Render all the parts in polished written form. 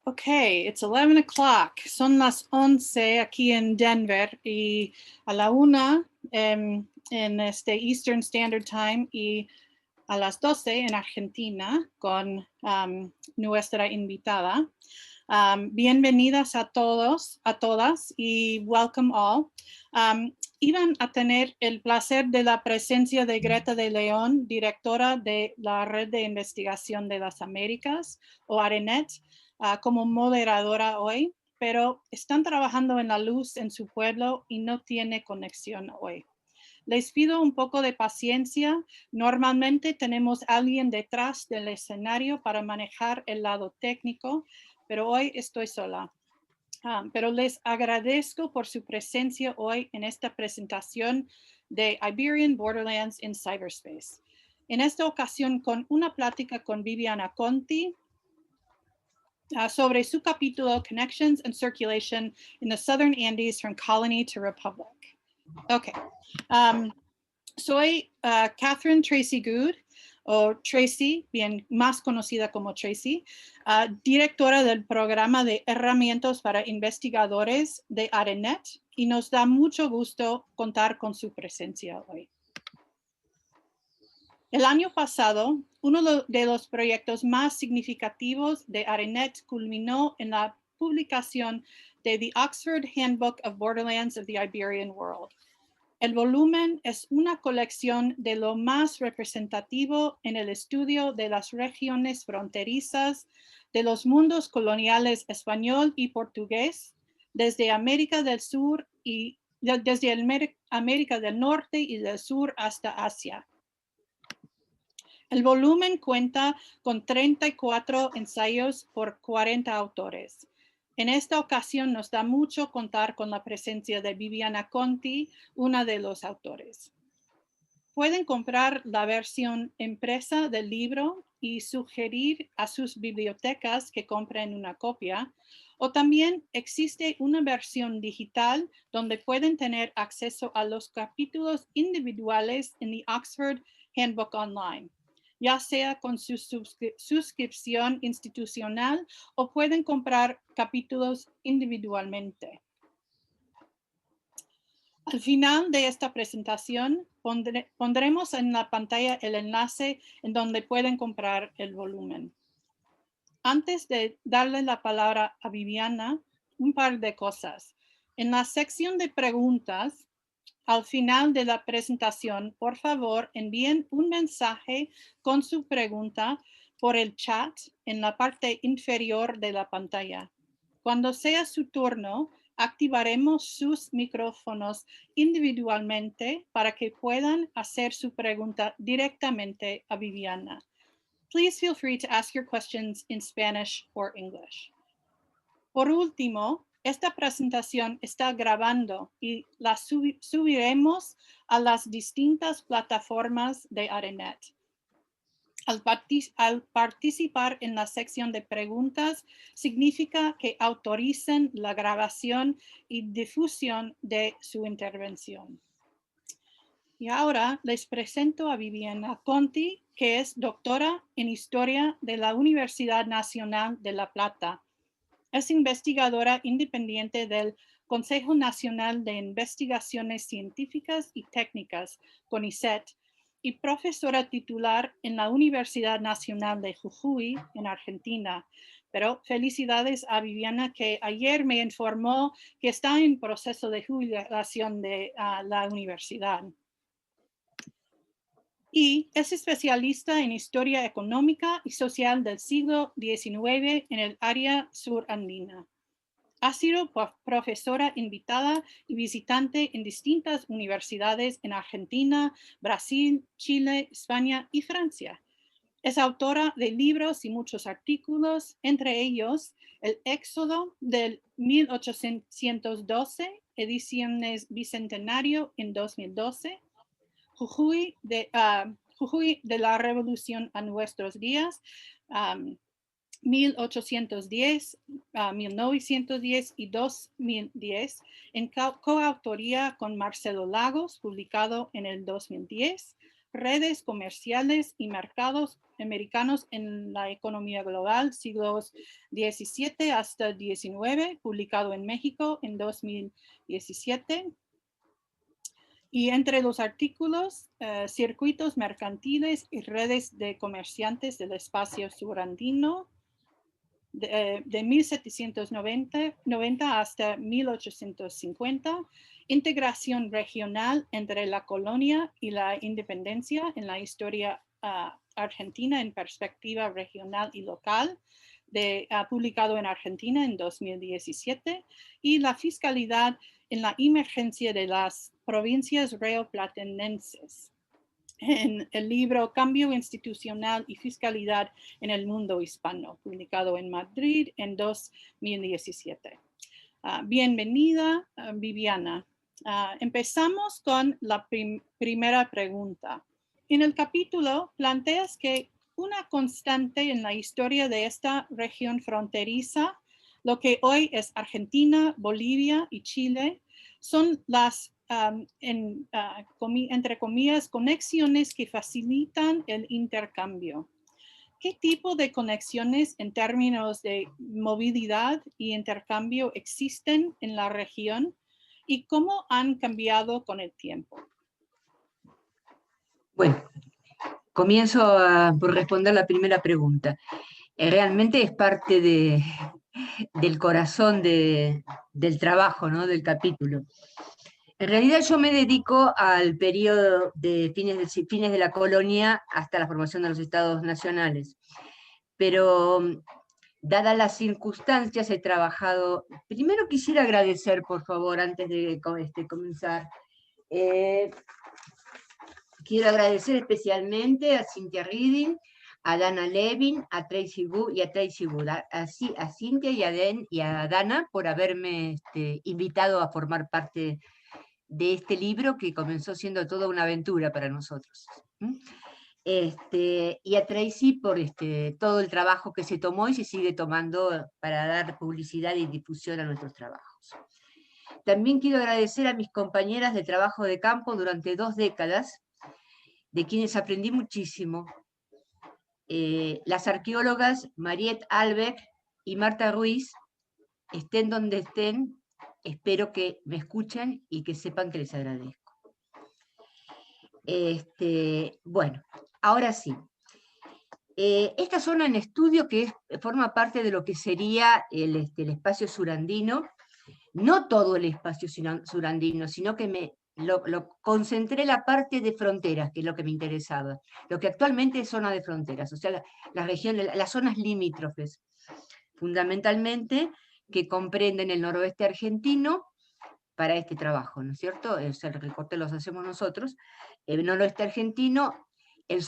Okay, it's 11 o'clock. Son las 11 aquí en Denver y a la 1 en Eastern Standard Time y a las 12 en Argentina con nuestra invitada. Bienvenidas a todos, a todas y welcome all. Iban a tener el placer de la presencia de Greta de León, directora de la Red de Investigación de las Américas, o ARENET, como moderadora hoy, pero están trabajando en la luz en su pueblo y no tiene conexión hoy. Les pido un poco de paciencia. Normalmente tenemos a alguien detrás del escenario para manejar el lado técnico, pero hoy estoy sola. Pero les agradezco por su presencia hoy en esta presentación de Iberian Borderlands in Cyberspace. En esta ocasión con una plática con Viviana Conti, sobre su capítulo Connections and Circulation in the Southern Andes from Colony to Republic. Okay. Soy Catherine Tracy Good, o Tracy, bien más conocida como Tracy, directora del programa de herramientas para investigadores de ARENET, y nos da mucho gusto contar con su presencia hoy. El año pasado, uno de los proyectos más significativos de ARENET culminó en la publicación de The Oxford Handbook of Borderlands of the Iberian World. El volumen es una colección de lo más representativo en el estudio de las regiones fronterizas de los mundos coloniales español y portugués, desde América del Sur y desde América del Norte y del Sur hasta Asia. El volumen cuenta con 34 ensayos por 40 autores. En esta ocasión nos da mucho contar con la presencia de Viviana Conti, una de los autores. Pueden comprar la versión impresa del libro y sugerir a sus bibliotecas que compren una copia, o también existe una versión digital donde pueden tener acceso a los capítulos individuales en the Oxford Handbook Online, ya sea con su suscripción institucional o pueden comprar capítulos individualmente. Al final de esta presentación pondremos en la pantalla el enlace en donde pueden comprar el volumen. Antes de darle la palabra a Viviana, un par de cosas. En la sección de preguntas, al final de la presentación, por favor, envíen un mensaje con su pregunta por el chat en la parte inferior de la pantalla. Cuando sea su turno, activaremos sus micrófonos individualmente para que puedan hacer su pregunta directamente a Viviana. Please feel free to ask your questions in Spanish or English. Por último, esta presentación está grabando y la subiremos a las distintas plataformas de ARENET. Al participar en la sección de preguntas, significa que autoricen la grabación y difusión de su intervención. Y ahora les presento a Viviana Conti, que es doctora en Historia de la Universidad Nacional de La Plata. Es investigadora independiente del Consejo Nacional de Investigaciones Científicas y Técnicas, CONICET, y profesora titular en la Universidad Nacional de Jujuy, en Argentina. Pero felicidades a Viviana, que ayer me informó que está en proceso de jubilación de la universidad. Y es especialista en historia económica y social del siglo XIX en el área surandina. Ha sido profesora invitada y visitante en distintas universidades en Argentina, Brasil, Chile, España y Francia. Es autora de libros y muchos artículos, entre ellos El Éxodo del 1812, ediciones Bicentenario en 2012, Jujuy de la Revolución a nuestros días, 1810, 1910 y 2010, en coautoría con Marcelo Lagos, publicado en el 2010, Redes comerciales y mercados americanos en la economía global, siglos XVII hasta XIX, publicado en México en 2017. Y entre los artículos, circuitos mercantiles y redes de comerciantes del espacio surandino, de 1790 hasta 1850, integración regional entre la colonia y la independencia en la historia argentina en perspectiva regional y local, publicado en Argentina en 2017, y la fiscalidad en la emergencia de las provincias rioplatenses, en el libro Cambio Institucional y Fiscalidad en el Mundo Hispano, publicado en Madrid en 2017. Bienvenida, Viviana. Empezamos con la primera pregunta. En el capítulo planteas que una constante en la historia de esta región fronteriza, lo que hoy es Argentina, Bolivia y Chile, son las entre comillas, conexiones que facilitan el intercambio. ¿Qué tipo de conexiones en términos de movilidad y intercambio existen en la región y cómo han cambiado con el tiempo? Bueno, comienzo por responder la primera pregunta. Realmente es parte del corazón del trabajo, ¿no? Del capítulo. En realidad yo me dedico al periodo de fines de la colonia hasta la formación de los estados nacionales. Pero, dadas las circunstancias, he trabajado... Primero quisiera agradecer, por favor, antes de comenzar. Quiero agradecer especialmente a Cynthia Reading, a Dana Levin, a Tracy Wu y a Tracy Wood, a Cynthia y a Dana por haberme invitado a formar parte de este libro que comenzó siendo toda una aventura para nosotros. Y a Tracy por todo el trabajo que se tomó y se sigue tomando para dar publicidad y difusión a nuestros trabajos. También quiero agradecer a mis compañeras de trabajo de campo durante 2 décadas, de quienes aprendí muchísimo. Las arqueólogas Mariette Albeck y Marta Ruiz, estén donde estén, espero que me escuchen y que sepan que les agradezco. Bueno, ahora sí. Esta zona en estudio que forma parte de lo que sería el espacio surandino, no todo el espacio surandino, sino que lo concentré la parte de fronteras, que es lo que me interesaba, lo que actualmente es zona de fronteras, o sea, las zonas limítrofes, fundamentalmente, que comprenden el noroeste argentino para este trabajo, ¿no es cierto? O sea, el recorte los hacemos nosotros, el noroeste argentino,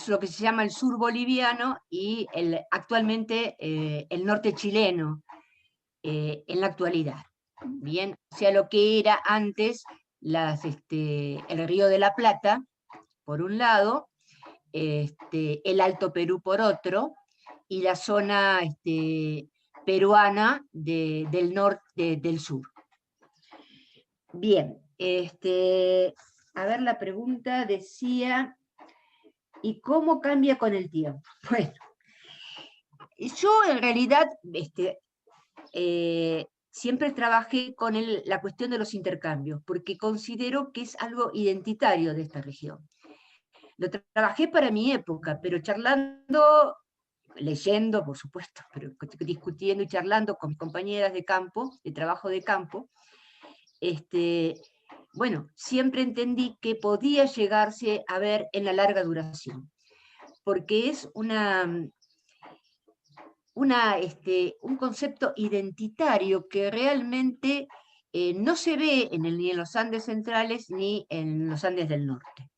lo que se llama el sur boliviano y actualmente el norte chileno, en la actualidad. Bien, o sea, lo que era antes el Río de la Plata, por un lado, el Alto Perú por otro, y la zona peruana del norte, del sur. Bien, a ver, la pregunta decía, ¿y cómo cambia con el tiempo? Bueno, yo en realidad siempre trabajé con la cuestión de los intercambios, porque considero que es algo identitario de esta región. Lo trabajé para mi época, pero charlando, leyendo, por supuesto, pero discutiendo y charlando con mis compañeras de campo, de trabajo de campo, bueno, siempre entendí que podía llegarse a ver en la larga duración, porque es un concepto identitario que realmente no se ve ni en los Andes centrales ni en los Andes del norte.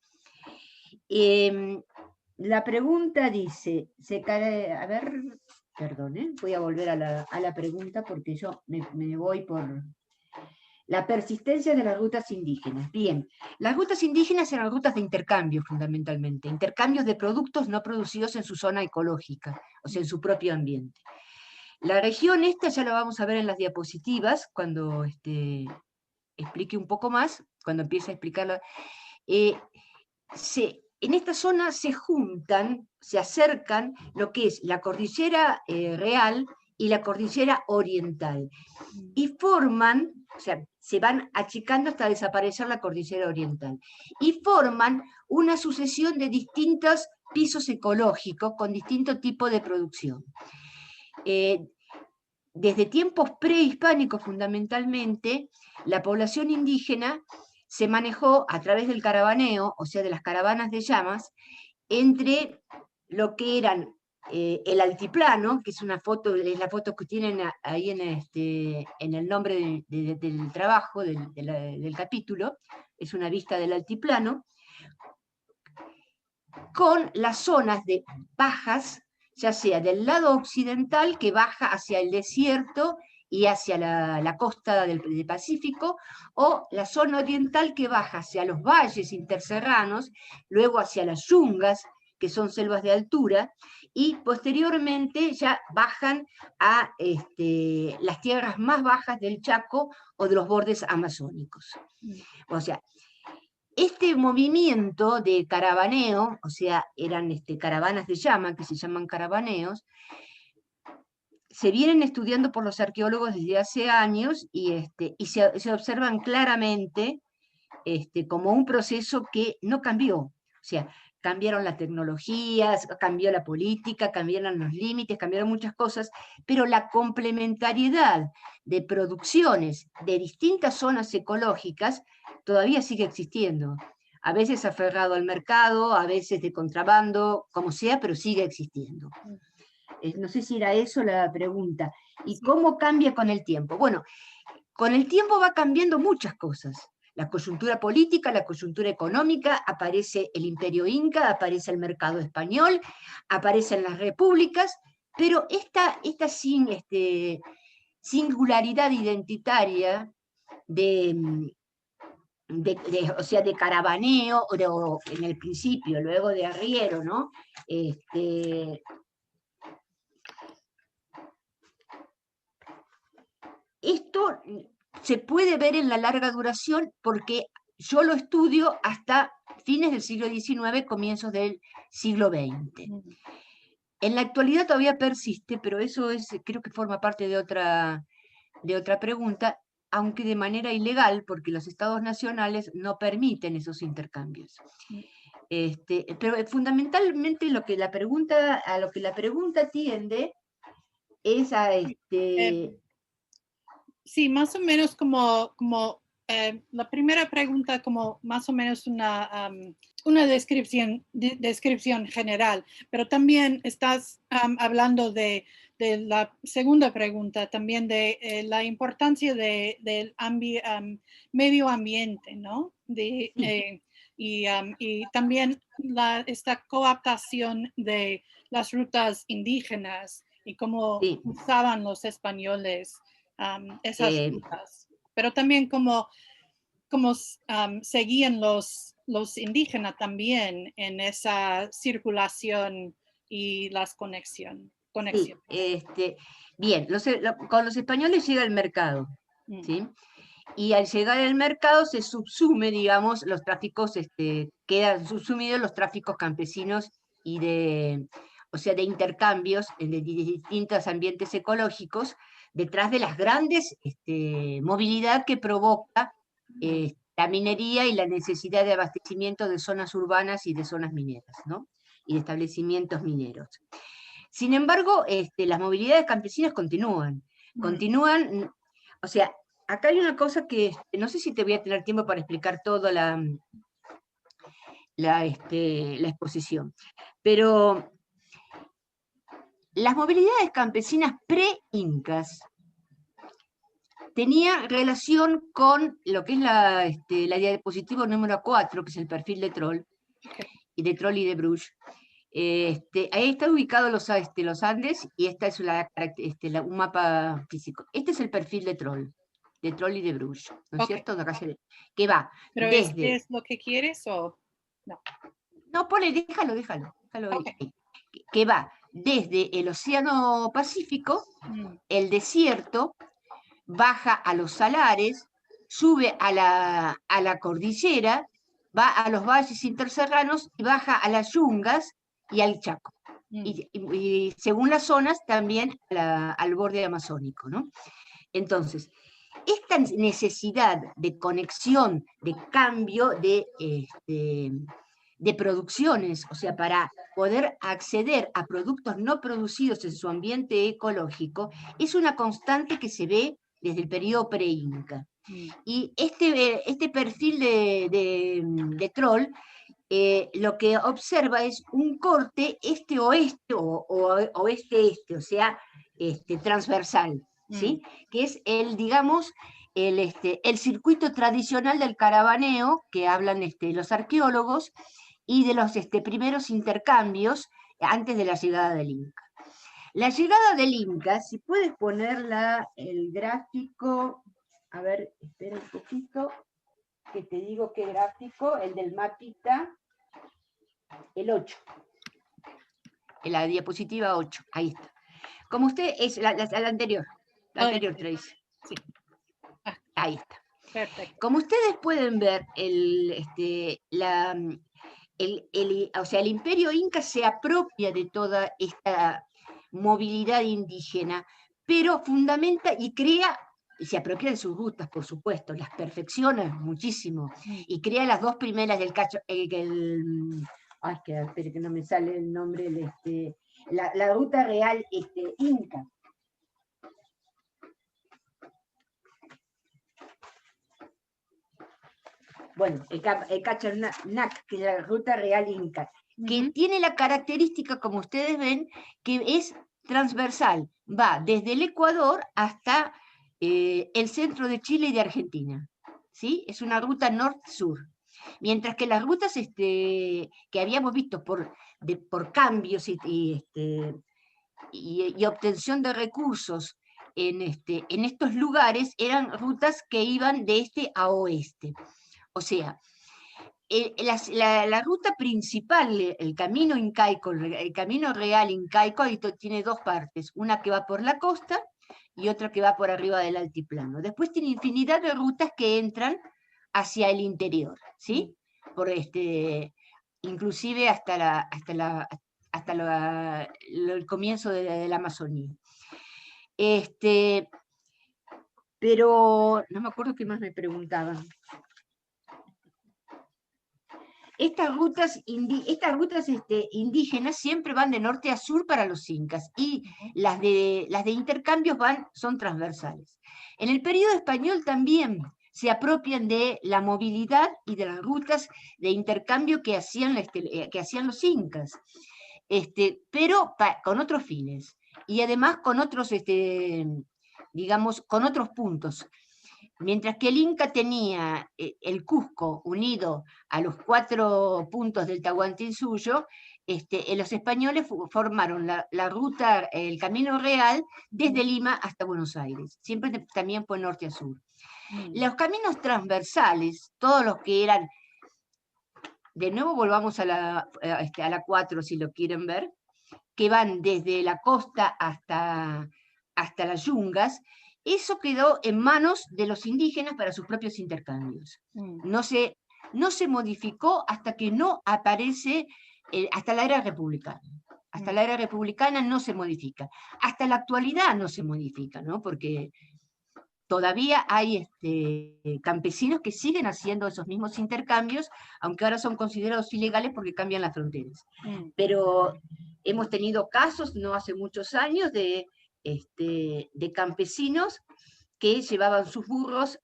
La pregunta dice, a ver, perdón, voy a volver a la pregunta porque yo me voy por... La persistencia de las rutas indígenas. Bien, las rutas indígenas eran rutas de intercambio fundamentalmente, intercambios de productos no producidos en su zona ecológica, o sea, en su propio ambiente. La región esta ya la vamos a ver en las diapositivas, cuando explique un poco más, cuando empiece a explicarla. en esta zona se juntan, se acercan lo que es la cordillera real y la cordillera oriental, y forman, o sea, se van achicando hasta desaparecer la cordillera oriental, y forman una sucesión de distintos pisos ecológicos con distinto tipo de producción. Desde tiempos prehispánicos fundamentalmente, la población indígena se manejó a través del caravaneo, o sea, de las caravanas de llamas, entre lo que eran el altiplano, que es una foto, es la foto que tienen ahí en el nombre del trabajo, del capítulo, es una vista del altiplano, con las zonas de bajas, ya sea del lado occidental, que baja hacia el desierto y hacia la costa del Pacífico, o la zona oriental que baja hacia los valles interserranos, luego hacia las yungas, que son selvas de altura, y posteriormente ya bajan a las tierras más bajas del Chaco o de los bordes amazónicos. O sea, este movimiento de caravaneo, o sea, eran caravanas de llama, que se llaman caravaneos, se vienen estudiando por los arqueólogos desde hace años y se observan claramente como un proceso que no cambió. O sea, cambiaron las tecnologías, cambió la política, cambiaron los límites, cambiaron muchas cosas, pero la complementariedad de producciones de distintas zonas ecológicas todavía sigue existiendo. A veces aferrado al mercado, a veces de contrabando, como sea, pero sigue existiendo. No sé si era eso la pregunta. ¿Y cómo cambia con el tiempo? Bueno, con el tiempo va cambiando muchas cosas. La coyuntura política, la coyuntura económica, aparece el imperio inca, aparece el mercado español, aparecen las repúblicas, pero esta singularidad identitaria o sea, de caravaneo, o en el principio, luego de arriero, ¿no? Esto se puede ver en la larga duración porque yo lo estudio hasta fines del siglo XIX, comienzos del siglo XX. En la actualidad todavía persiste, pero eso creo que forma parte de otra pregunta, aunque de manera ilegal, porque los estados nacionales no permiten esos intercambios. Pero fundamentalmente a lo que la pregunta tiende es a sí, más o menos como la primera pregunta, como más o menos una descripción general, pero también estás hablando de la segunda pregunta, también de la importancia del medio ambiente, ¿no? Y también esta coadaptación de las rutas indígenas y cómo usaban los españoles esas rutas, pero también como seguían los indígenas también en esa circulación y las conexiones. Sí, bien, con los españoles llega el mercado, ¿sí? Y al llegar al mercado se subsume, digamos, los tráficos, quedan subsumidos los tráficos campesinos y o sea, de intercambios de distintos ambientes ecológicos, detrás de las grandes movilidad que provoca la minería y la necesidad de abastecimiento de zonas urbanas y de zonas mineras, ¿no? Y de establecimientos mineros. Sin embargo, las movilidades campesinas continúan, o sea, acá hay una cosa que no sé si te voy a tener tiempo para explicar toda la exposición, pero las movilidades campesinas pre-incas tenían relación con lo que es la diapositiva número 4, que es el perfil de Troll, y de Troll y de Bruch. Ahí están ubicados los Andes, y esta es un mapa físico. Este es el perfil de Troll y de Bruch, ¿no es cierto? Que va ¿Pero desde... es lo que quieres o no? No, déjalo. Que va desde el Océano Pacífico, el desierto, baja a los salares, sube a la cordillera, va a los valles interserranos y baja a las Yungas y al Chaco. Y según las zonas, también al borde amazónico, ¿no? Entonces, esta necesidad de conexión, de cambio de producciones, o sea, para poder acceder a productos no producidos en su ambiente ecológico, es una constante que se ve desde el periodo pre-inca. Y este perfil de Troll lo que observa es un corte este-oeste o oeste-este, o sea, transversal, ¿sí? Que es digamos, el circuito tradicional del caravaneo que hablan los arqueólogos y de los primeros intercambios antes de la llegada del Inca. La llegada del Inca, si puedes poner el gráfico, a ver, espera un poquito, que te digo qué gráfico, el del mapita, el 8, en la diapositiva 8, ahí está. Como usted, es la anterior, Tracy. Sí. Ahí está. Perfecto. Como ustedes pueden ver, o sea, el imperio inca se apropia de toda esta movilidad indígena, pero fundamenta y crea, y se apropia de sus rutas, por supuesto, las perfecciona muchísimo, y crea las dos primeras del cacho, ay, espere que no me sale el nombre, la ruta real inca. Bueno, el Cachanak, que es la ruta real inca, que tiene la característica, como ustedes ven, que es transversal, va desde el Ecuador hasta el centro de Chile y de Argentina, ¿sí? Es una ruta norte-sur. Mientras que las rutas que habíamos visto por cambios y obtención de recursos en estos lugares eran rutas que iban de este a oeste. O sea, la ruta principal, el camino incaico, el camino real incaico, tiene dos partes, una que va por la costa y otra que va por arriba del altiplano. Después tiene infinidad de rutas que entran hacia el interior, ¿sí? Por inclusive hasta el comienzo de la Amazonía. Pero no me acuerdo qué más me preguntaban. Estas rutas indígenas siempre van de norte a sur para los incas, y las de intercambios son transversales. En el periodo español también se apropian de la movilidad y de las rutas de intercambio que hacían los incas, pero con otros fines, y además con otros, digamos, con otros puntos. Mientras que el Inca tenía el Cusco unido a los 4 puntos del Tahuantinsuyo, los españoles formaron la ruta, el camino real, desde Lima hasta Buenos Aires. Siempre también fue norte a sur. Los caminos transversales, todos los que eran, de nuevo volvamos a la 4 si lo quieren ver, que van desde la costa hasta las yungas, eso quedó en manos de los indígenas para sus propios intercambios. No se modificó hasta que no aparece, hasta la era republicana. Hasta la era republicana no se modifica. Hasta la actualidad no se modifica, ¿no? Porque todavía hay campesinos que siguen haciendo esos mismos intercambios, aunque ahora son considerados ilegales porque cambian las fronteras. Pero hemos tenido casos, no hace muchos años, de campesinos que llevaban sus burros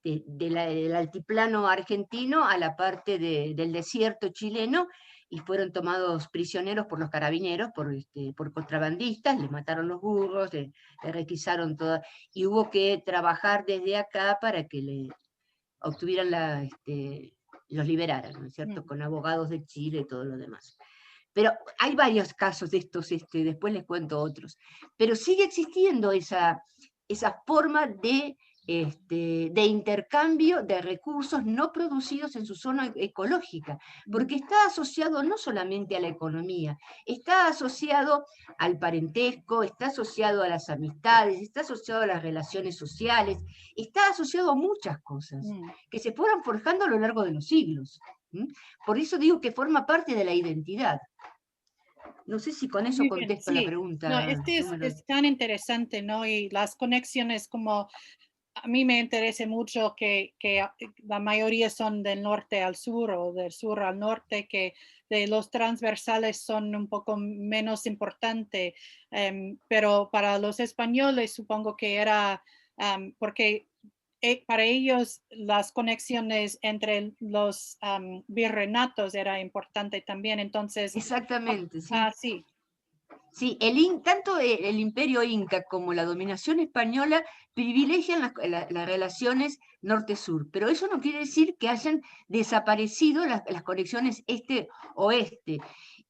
del altiplano argentino a la parte del desierto chileno, y fueron tomados prisioneros por los carabineros, por contrabandistas, les mataron los burros, le requisaron todo, y hubo que trabajar desde acá para que le obtuvieran los liberaran, ¿no es cierto?, con abogados de Chile y todo lo demás. Pero hay varios casos de estos, después les cuento otros. Pero sigue existiendo esa forma de de intercambio de recursos no producidos en su zona ecológica, porque está asociado no solamente a la economía, está asociado al parentesco, está asociado a las amistades, está asociado a las relaciones sociales, está asociado a muchas cosas que se fueron forjando a lo largo de los siglos. Por eso digo que forma parte de la identidad. No sé si con eso Muy bien, contesto la sí. No, pregunta. este es tan interesante, ¿no? Y las conexiones, como a mí me interesa mucho que la mayoría son del norte al sur o del sur al norte, que de los transversales son un poco menos importante, pero para los españoles supongo que era porque para ellos las conexiones entre los virreinatos era importante también, entonces, Exactamente, sí. sí. Sí, tanto el imperio inca como la dominación española privilegian las relaciones norte-sur, pero eso no quiere decir que hayan desaparecido las conexiones este-oeste.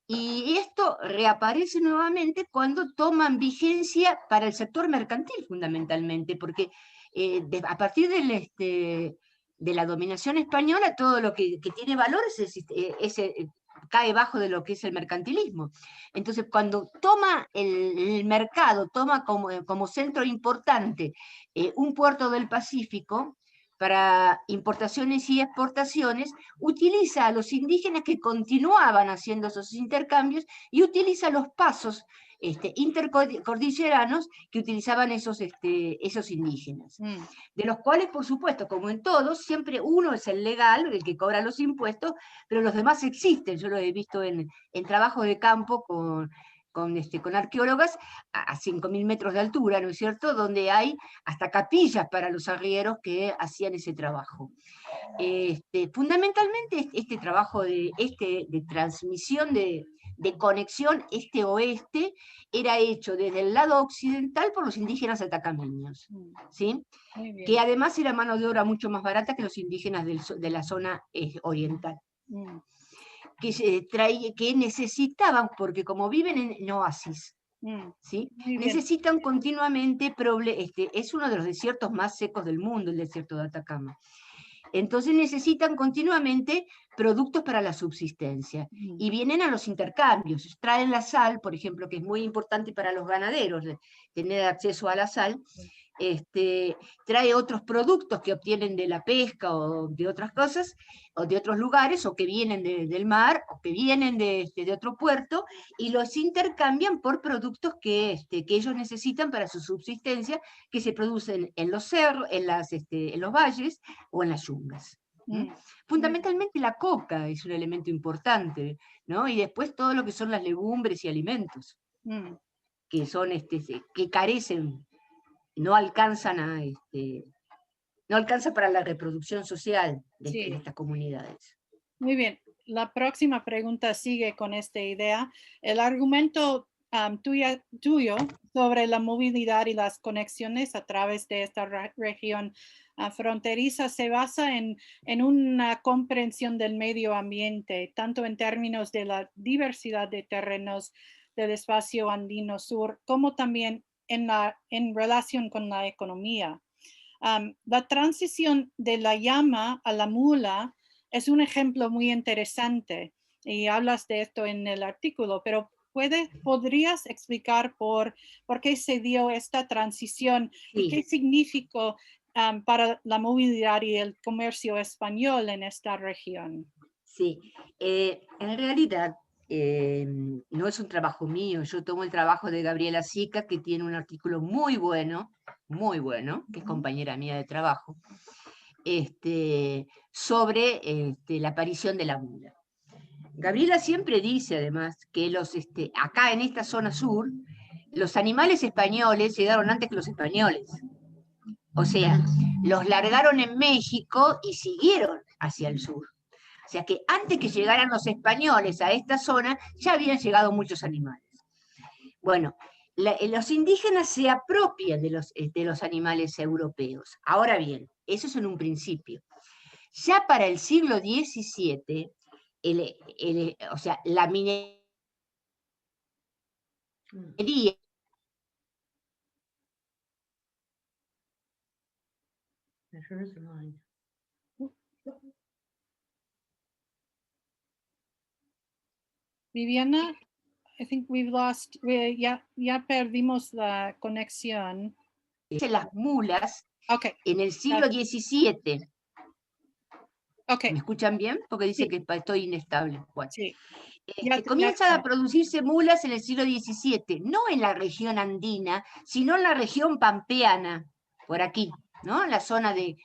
Y esto reaparece nuevamente cuando toman vigencia para el sector mercantil, fundamentalmente, porque a partir de la dominación española, todo lo que tiene valor cae bajo de lo que es el mercantilismo. Entonces, cuando toma el mercado, toma como centro importante un puerto del Pacífico para importaciones y exportaciones, utiliza a los indígenas que continuaban haciendo esos intercambios y utiliza los pasos intercordilleranos que utilizaban esos indígenas. De los cuales, por supuesto, como en todos, siempre uno es el legal, el que cobra los impuestos, pero los demás existen. Yo lo he visto en trabajo de campo con arqueólogas a 5.000 metros de altura, ¿no es cierto?, donde hay hasta capillas para los arrieros que hacían ese trabajo. Fundamentalmente este trabajo de transmisión de conexión este-oeste era hecho desde el lado occidental por los indígenas atacameños, ¿sí? Que además era mano de obra mucho más barata que los indígenas de la zona oriental. Que necesitaban, porque como viven en oasis, ¿sí? Necesitan continuamente, es uno de los desiertos más secos del mundo, el desierto de Atacama. Entonces necesitan continuamente productos para la subsistencia y vienen a los intercambios, traen la sal, por ejemplo, que es muy importante para los ganaderos, tener acceso a la sal, trae otros productos que obtienen de la pesca o de otras cosas, o de otros lugares, o que vienen del mar, o que vienen de otro puerto, y los intercambian por productos que ellos necesitan para su subsistencia, que se producen en los cerros, en los valles o en las yungas. Fundamentalmente la coca es un elemento importante, ¿no? Y después todo lo que son las legumbres y alimentos, que son que carecen, no alcanzan no alcanza para la reproducción social de estas comunidades. Muy bien. La próxima pregunta sigue con esta idea. El argumento tuyo sobre la movilidad y las conexiones a través de esta región fronteriza se basa en una comprensión del medio ambiente, tanto en términos de la diversidad de terrenos del espacio andino sur, como también en relación con la economía. La transición de la llama a la mula es un ejemplo muy interesante y hablas de esto en el artículo, pero ¿podrías explicar por qué se dio esta transición y qué significó para la movilidad y el comercio español en esta región? Sí, en realidad no es un trabajo mío, yo tomo el trabajo de Gabriela Sica, que tiene un artículo muy bueno, que es compañera mía de trabajo, sobre la aparición de la mula. Gabriela siempre dice, además, que acá en esta zona sur, los animales españoles llegaron antes que los españoles. O sea, los largaron en México y siguieron hacia el sur. O sea que antes que llegaran los españoles a esta zona, ya habían llegado muchos animales. Bueno, los indígenas se apropian de los animales europeos. Ahora bien, eso es en un principio. Ya para el siglo XVII, o sea, la minería Viviana, I think we've lost, ya perdimos la conexión. Las mulas Okay. en el siglo XVII. Okay. ¿Me escuchan bien? Porque dice Sí. que estoy inestable. Bueno. Sí. Comienzan a producirse mulas en el siglo XVII, no en la región andina, sino en la región pampeana, por aquí, ¿no? En la zona de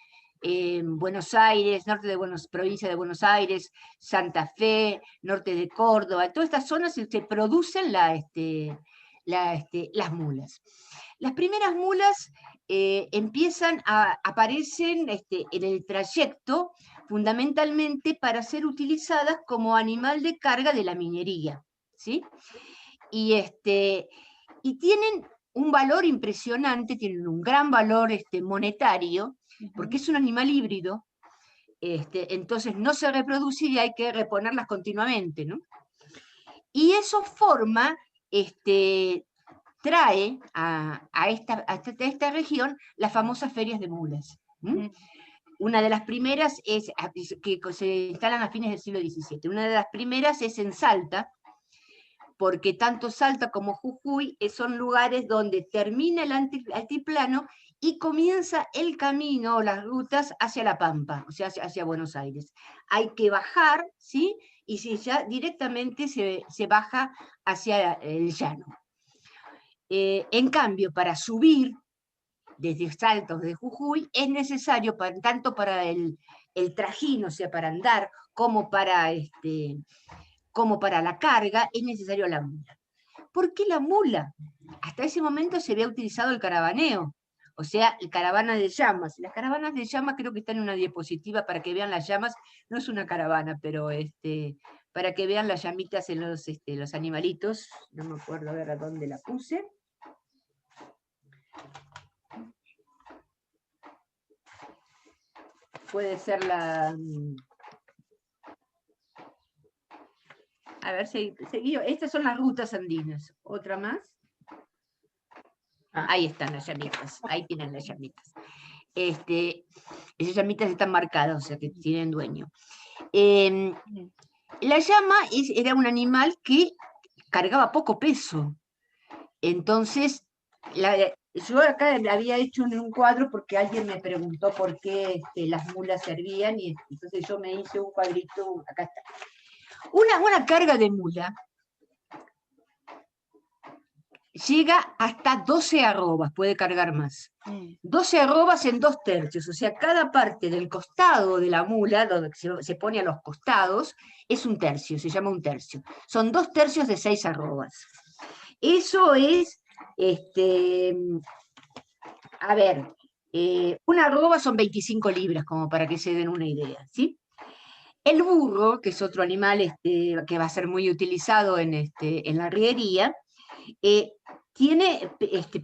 Buenos Aires, norte de provincia de Buenos Aires, Santa Fe, norte de Córdoba, en todas estas zonas se producen las mulas. Las primeras mulas aparecen en el trayecto fundamentalmente para ser utilizadas como animal de carga de la minería, ¿sí? Y tienen un valor impresionante, tienen un gran valor monetario, porque es un animal híbrido, entonces no se reproduce y hay que reponerlas continuamente, ¿no? Y eso trae a esta región las famosas ferias de mulas. Una de las primeras que se instalan a fines del siglo XVII. Una de las primeras es en Salta, porque tanto Salta como Jujuy son lugares donde termina el altiplano y comienza el camino o las rutas hacia La Pampa, o sea, hacia Buenos Aires. Hay que bajar, ¿sí? Y ya directamente se baja hacia el llano. En cambio, para subir desde Salta, desde Jujuy, es necesario, tanto para el trajín, o sea, para andar, como para la carga, es necesario la mula. ¿Por qué la mula? Hasta ese momento se había utilizado el caravaneo, o sea, el caravana de llamas. Las caravanas de llamas creo que están en una diapositiva para que vean las llamas. No es una caravana, pero para que vean las llamitas en los animalitos. No me acuerdo a ver a dónde la puse. Puede ser la... A ver, seguí. Estas son las rutas andinas. ¿Otra más? Ahí están las llamitas. Ahí tienen las llamitas. Esas llamitas están marcadas, o sea que tienen dueño. La llama era un animal que cargaba poco peso. Entonces, yo acá había hecho un cuadro porque alguien me preguntó por qué las mulas servían, y entonces yo me hice un cuadrito, acá está. Una carga de mula llega hasta 12 arrobas, puede cargar más. 12 arrobas en 2 tercios, o sea, cada parte del costado de la mula, donde se pone a los costados, es un tercio, se llama un tercio. Son 2 tercios de 6 arrobas. Eso es, a ver, una arroba son 25 libras, como para que se den una idea, ¿sí? El burro, que es otro animal que va a ser muy utilizado en la riería,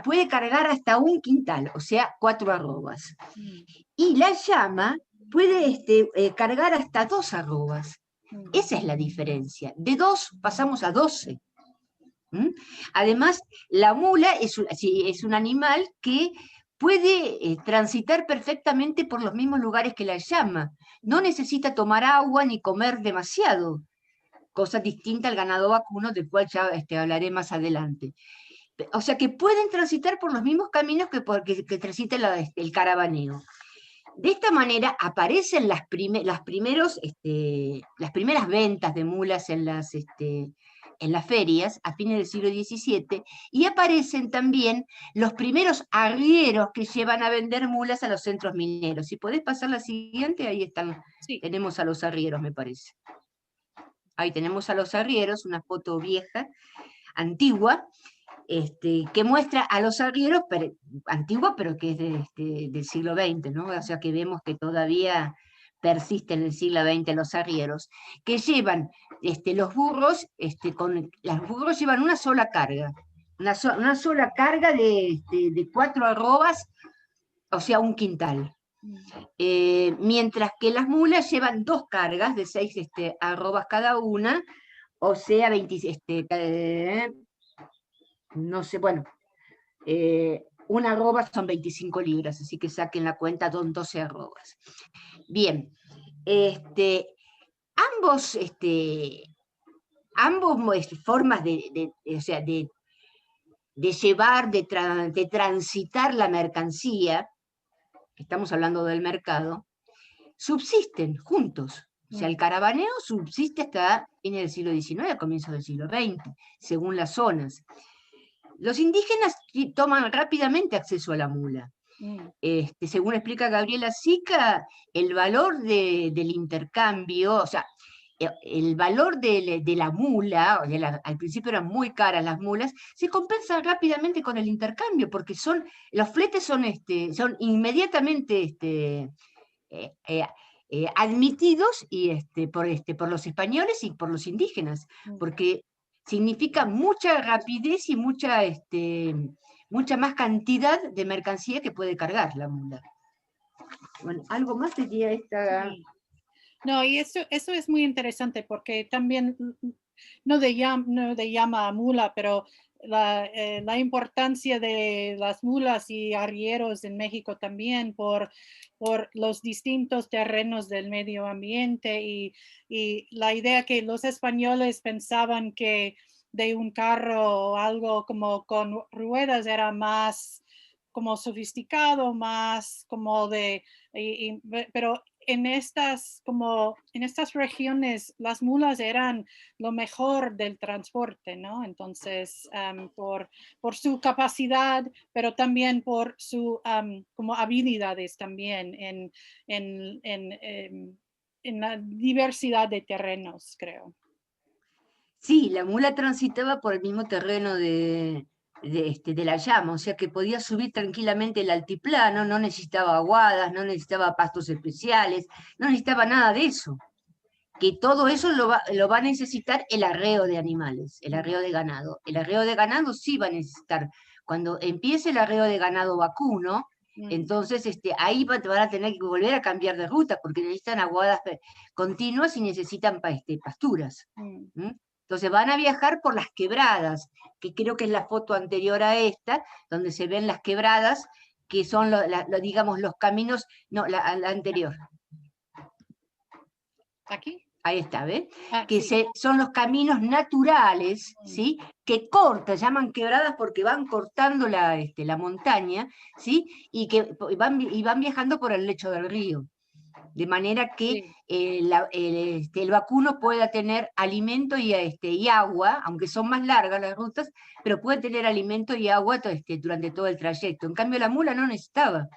puede cargar hasta 1 quintal, o sea, 4 arrobas. Y la llama puede cargar hasta 2 arrobas. Esa es la diferencia. De 2 pasamos a 12. Además, la mula es un animal que puede transitar perfectamente por los mismos lugares que la llama. No necesita tomar agua ni comer demasiado, cosa distinta al ganado vacuno, del cual ya hablaré más adelante. O sea que pueden transitar por los mismos caminos que transita el caravaneo. De esta manera aparecen las primeras ventas de mulas en las ferias a fines del siglo XVII, y aparecen también los primeros arrieros que llevan a vender mulas a los centros mineros. Si podés pasar la siguiente, ahí están, sí. Tenemos a los arrieros, me parece. Ahí tenemos a los arrieros, una foto vieja, antigua, que muestra a los arrieros, antigua, pero que es del siglo XX, ¿no? O sea que vemos que todavía persisten en el siglo XX los arrieros, que llevan los burros, los burros llevan una sola carga, una sola carga de 4 arrobas, o sea, 1 quintal. Mientras que las mulas llevan 2 cargas de 6 arrobas cada una, o sea, 20, no sé, bueno, una arroba son 25 libras, así que saquen la cuenta, son 12 arrobas. Bien, ambos, formas o sea, de llevar, de transitar la mercancía, estamos hablando del mercado, subsisten juntos. O sea, el caravaneo subsiste hasta fines del siglo XIX, comienzos del siglo XX, según las zonas. Los indígenas toman rápidamente acceso a la mula. Según explica Gabriela Sica, el valor del intercambio, o sea, el valor de la mula, al principio eran muy caras las mulas, se compensa rápidamente con el intercambio, porque los fletes son inmediatamente admitidos por los españoles y por los indígenas, porque significa mucha rapidez y mucha más cantidad de mercancía que puede cargar la mula. Bueno, algo más sería esta... Sí. No, y eso es muy interesante porque también no de llama a mula, pero la importancia de las mulas y arrieros en México también por los distintos terrenos del medio ambiente y la idea que los españoles pensaban que de un carro o algo como con ruedas era más como sofisticado, más como pero en estas regiones las mulas eran lo mejor del transporte, ¿no? Entonces, por su capacidad, pero también por su como habilidades también en la diversidad de terrenos, creo. Sí, la mula transitaba por el mismo terreno de la llama, o sea que podía subir tranquilamente el altiplano, no necesitaba aguadas, no necesitaba pastos especiales, no necesitaba nada de eso. Que todo eso lo va a necesitar el arreo de animales, el arreo de ganado. El arreo de ganado sí va a necesitar, cuando empiece el arreo de ganado vacuno, entonces ahí van a tener que volver a cambiar de ruta, porque necesitan aguadas continuas y necesitan pasturas. Entonces van a viajar por las quebradas, que creo que es la foto anterior a esta, donde se ven las quebradas, que son, digamos, los caminos, no, la anterior. ¿Aquí? Ahí está, ¿ves? Sí. Son los caminos naturales, ¿sí? Que llaman quebradas porque van cortando la montaña, ¿sí? Y que van viajando por el lecho del río. De manera que el vacuno pueda tener alimento y agua, aunque son más largas las rutas, pero puede tener alimento y agua durante todo el trayecto. En cambio, la mula no necesitaba.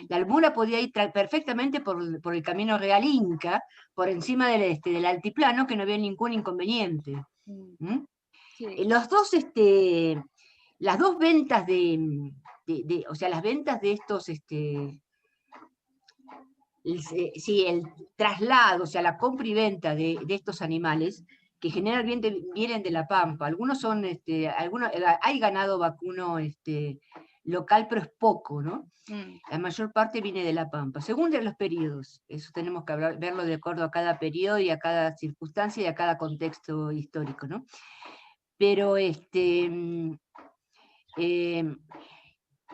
La mula podía ir perfectamente por el camino real Inca, por encima del altiplano, que no había ningún inconveniente. Las dos ventas o sea, las ventas de estos el traslado, o sea, la compra y venta de estos animales, que generalmente vienen de la pampa. Algunos son, hay ganado vacuno local, pero es poco, ¿no? La mayor parte viene de la pampa, según de los periodos. Eso tenemos que verlo de acuerdo a cada periodo y a cada circunstancia y a cada contexto histórico, ¿no? Pero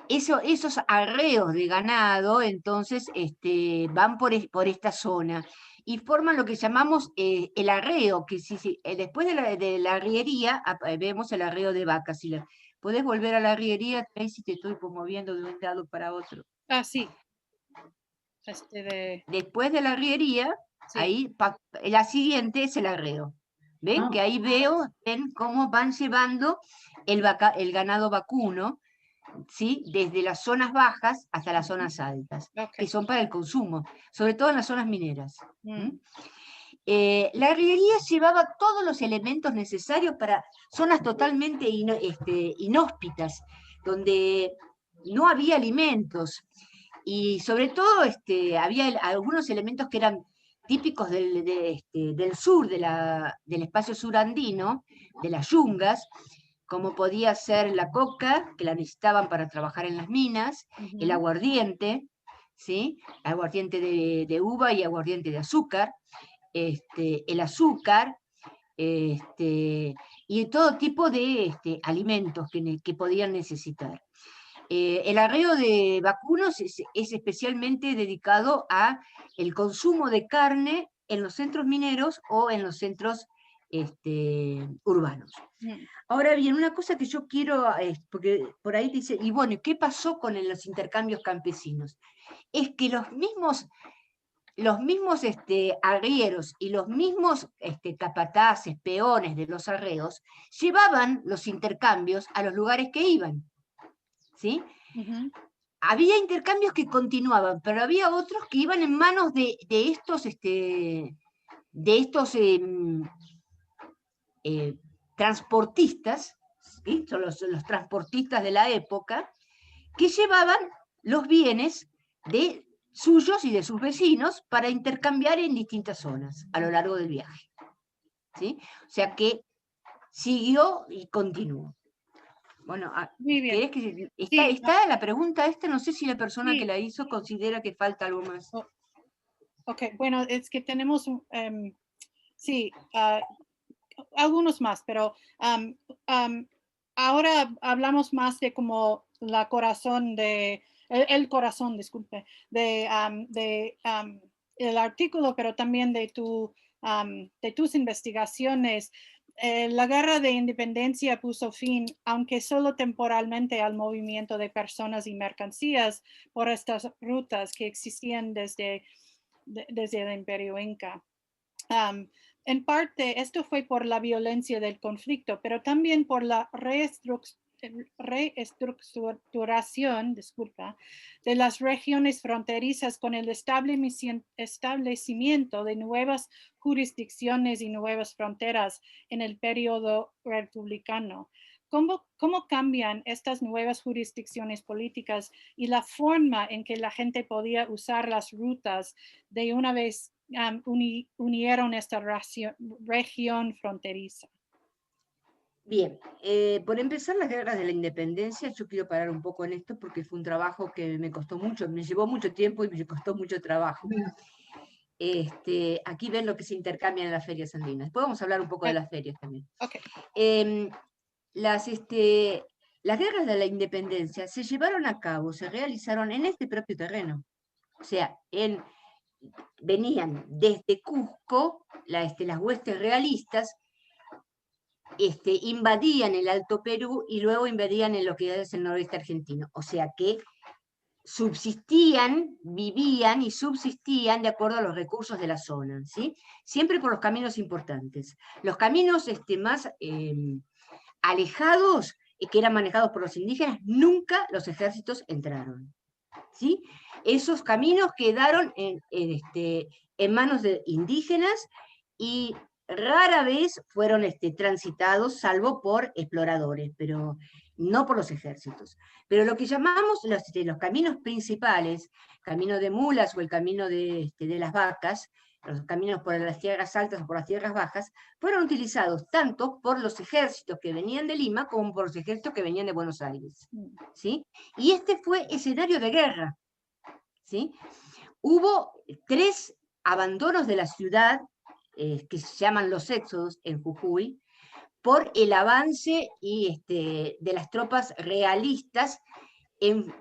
esos arreos de ganado, entonces, van por esta zona y forman lo que llamamos el arreo, que después de la arriería vemos el arreo de vacas. Si ¿podés volver a la arriería, Tracy? Te estoy moviendo de un lado para otro. Sí. Después de la arriería, ahí la siguiente es el arreo. ¿Ven? Que ahí ven cómo van llevando el ganado vacuno, ¿sí? Desde las zonas bajas hasta las zonas altas, que son para el consumo, sobre todo en las zonas mineras. La arriería llevaba todos los elementos necesarios para zonas totalmente inhóspitas, donde no había alimentos, y sobre todo había algunos elementos que eran típicos del sur, del espacio surandino, de las yungas, como podía ser la coca, que la necesitaban para trabajar en las minas, el aguardiente, ¿sí? Aguardiente de uva y aguardiente de azúcar, el azúcar, y todo tipo de alimentos que podían necesitar. El arreo de vacunos es especialmente dedicado a el consumo de carne en los centros mineros o en los centros urbanos. Mm. Ahora bien, una cosa que yo quiero, porque por ahí dice, y bueno, ¿qué pasó con los intercambios campesinos? Es que los mismos arrieros y los mismos capataces, peones de los arreos, llevaban los intercambios a los lugares que iban, ¿sí? Ujú. Había intercambios que continuaban, pero había otros que iban en manos de estos transportistas, ¿sí? Son los transportistas de la época, que llevaban los bienes de suyos y de sus vecinos para intercambiar en distintas zonas a lo largo del viaje, ¿sí? O sea que siguió y continuó. Bueno, Muy bien. ¿querés que Sí, está la pregunta esta? No sé si la persona que sí. la hizo considera que falta algo más. Oh, ok, bueno, es que tenemos, sí, algunos más, pero am, ahora hablamos más de como la corazón el corazón, disculpe, el artículo, pero también de tus investigaciones. La guerra de independencia puso fin, aunque solo temporalmente, al movimiento de personas y mercancías por estas rutas que existían desde el Imperio Inca. Um, en parte, esto fue por la violencia del conflicto, pero también por la reestructuración, disculpa, de las regiones fronterizas con el establecimiento de nuevas jurisdicciones y nuevas fronteras en el periodo republicano. ¿Cómo cambian estas nuevas jurisdicciones políticas y la forma en que la gente podía usar las rutas de una vez unieron esta región fronteriza? Bien, por empezar las guerras de la independencia, yo quiero parar un poco en esto porque fue un trabajo que me costó mucho, me llevó mucho tiempo y me costó mucho trabajo. Aquí ven lo que se intercambian en las ferias andinas. Después vamos a hablar un poco de las ferias también. Ok. Eh, las guerras de la independencia se llevaron a cabo, se realizaron en este propio terreno. O sea, venían desde Cusco, las huestes realistas, invadían el Alto Perú y luego invadían en lo que es el noroeste argentino. O sea que subsistían, vivían y subsistían de acuerdo a los recursos de la zona, ¿sí? Siempre por los caminos importantes. Los caminos más alejados, que eran manejados por los indígenas, nunca los ejércitos entraron, ¿sí? Esos caminos quedaron en manos de indígenas y rara vez fueron transitados, salvo por exploradores, pero no por los ejércitos. Pero lo que llamamos los caminos principales, camino de mulas o el camino de las vacas, los caminos por las tierras altas o por las tierras bajas, fueron utilizados tanto por los ejércitos que venían de Lima como por los ejércitos que venían de Buenos Aires, ¿sí? Y este fue escenario de guerra, ¿sí? Hubo 3 abandonos de la ciudad, que se llaman los éxodos en Jujuy, por el avance de las tropas realistas en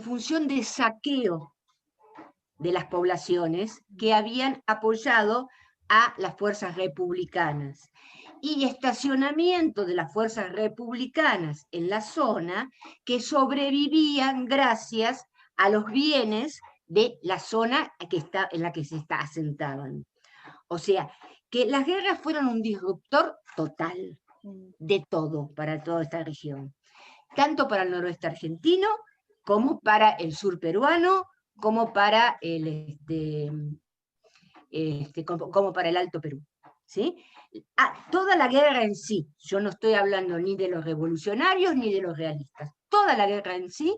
función de saqueo de las poblaciones que habían apoyado a las fuerzas republicanas y estacionamiento de las fuerzas republicanas en la zona que sobrevivían gracias a los bienes de la zona en la que se asentaban. O sea, que las guerras fueron un disruptor total de todo para toda esta región, tanto para el noroeste argentino como para el sur peruano, como para como para el Alto Perú, ¿sí? Toda la guerra en sí, yo no estoy hablando ni de los revolucionarios ni de los realistas, toda la guerra en sí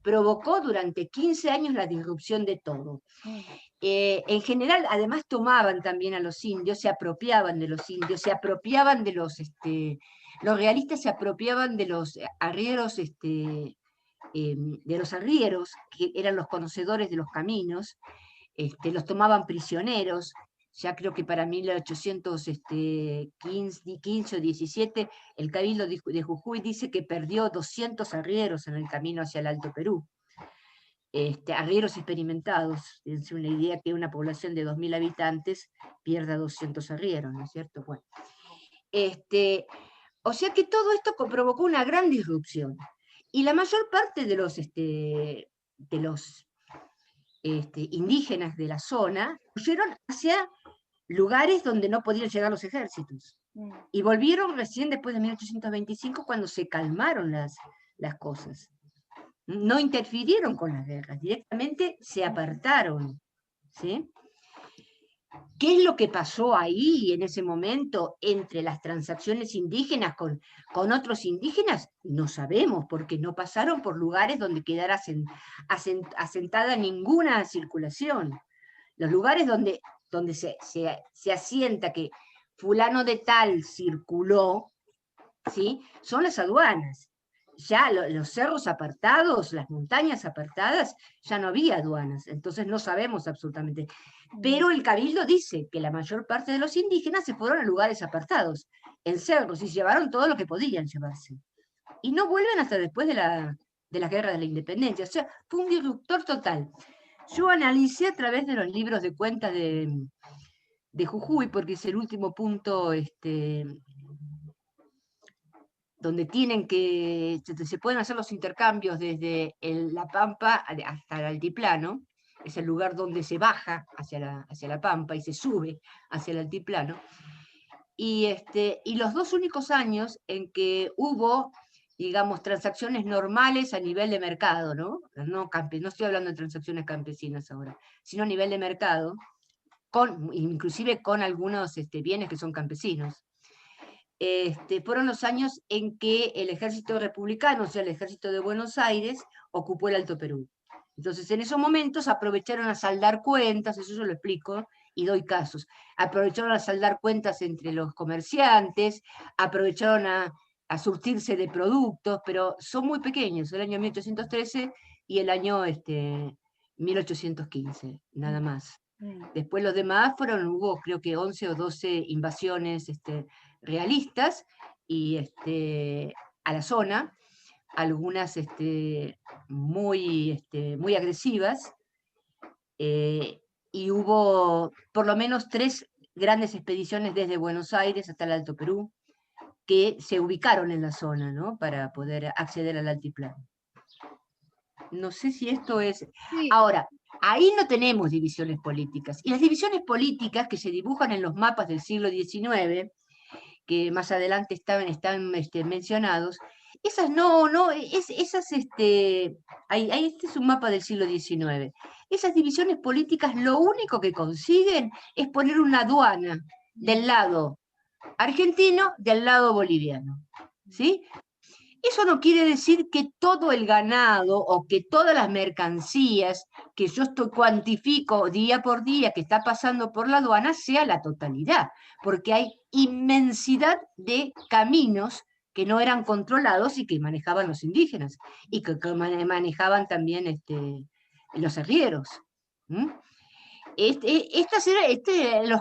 provocó durante 15 años la disrupción de todo. En general, además tomaban también a los indios, se apropiaban de los indios, se apropiaban de los realistas se apropiaban de los arrieros, que eran los conocedores de los caminos, los tomaban prisioneros, ya creo que para 1815 o 17, el Cabildo de Jujuy dice que perdió 200 arrieros en el camino hacia el Alto Perú. Arrieros experimentados, es una idea que una población de 2000 habitantes pierda 200 arrieros, ¿no es cierto? Bueno, o sea que todo esto provocó una gran disrupción. Y la mayor parte de los indígenas de la zona huyeron hacia lugares donde no podían llegar los ejércitos. Y volvieron recién después de 1825, cuando se calmaron las cosas. No interfirieron con las guerras, directamente se apartaron, ¿sí? ¿Qué es lo que pasó ahí en ese momento entre las transacciones indígenas con otros indígenas? No sabemos, porque no pasaron por lugares donde quedara asentada ninguna circulación. Los lugares donde se asienta que fulano de tal circuló, ¿sí? Son las aduanas. Ya los cerros apartados, las montañas apartadas, ya no había aduanas, entonces no sabemos absolutamente. Pero el Cabildo dice que la mayor parte de los indígenas se fueron a lugares apartados, en cerros, y llevaron todo lo que podían llevarse. Y no vuelven hasta después de la Guerra de la Independencia. O sea, fue un disruptor total. Yo analicé a través de los libros de cuentas de Jujuy, porque es el último punto donde se pueden hacer los intercambios desde La Pampa hasta el altiplano. Es el lugar donde se baja hacia la Pampa y se sube hacia el altiplano. Y los 2 únicos años en que hubo, digamos, transacciones normales a nivel de mercado, ¿no? No estoy hablando de transacciones campesinas ahora, sino a nivel de mercado, inclusive con algunos bienes que son campesinos. Fueron los años en que el ejército republicano, o sea, el ejército de Buenos Aires, ocupó el Alto Perú. Entonces, en esos momentos aprovecharon a saldar cuentas, eso yo lo explico, y doy casos. Aprovecharon a saldar cuentas entre los comerciantes, aprovecharon a surtirse de productos, pero son muy pequeños, el año 1813 y el año 1815, nada más. Después los demás hubo creo que 11 o 12 invasiones realistas y a la zona, algunas muy agresivas, y hubo por lo menos 3 grandes expediciones desde Buenos Aires hasta el Alto Perú, que se ubicaron en la zona, ¿no? Para poder acceder al altiplano. No sé si esto es... Sí. Ahora, ahí no tenemos divisiones políticas. Y las divisiones políticas que se dibujan en los mapas del siglo XIX, que más adelante están mencionados, esas este es un mapa del siglo XIX. Esas divisiones políticas lo único que consiguen es poner una aduana del lado argentino, del lado boliviano, ¿sí? Eso no quiere decir que todo el ganado o que todas las mercancías que yo cuantifico día por día que está pasando por la aduana sea la totalidad, porque hay inmensidad de caminos que no eran controlados y que manejaban los indígenas, y que manejaban también los arrieros. Los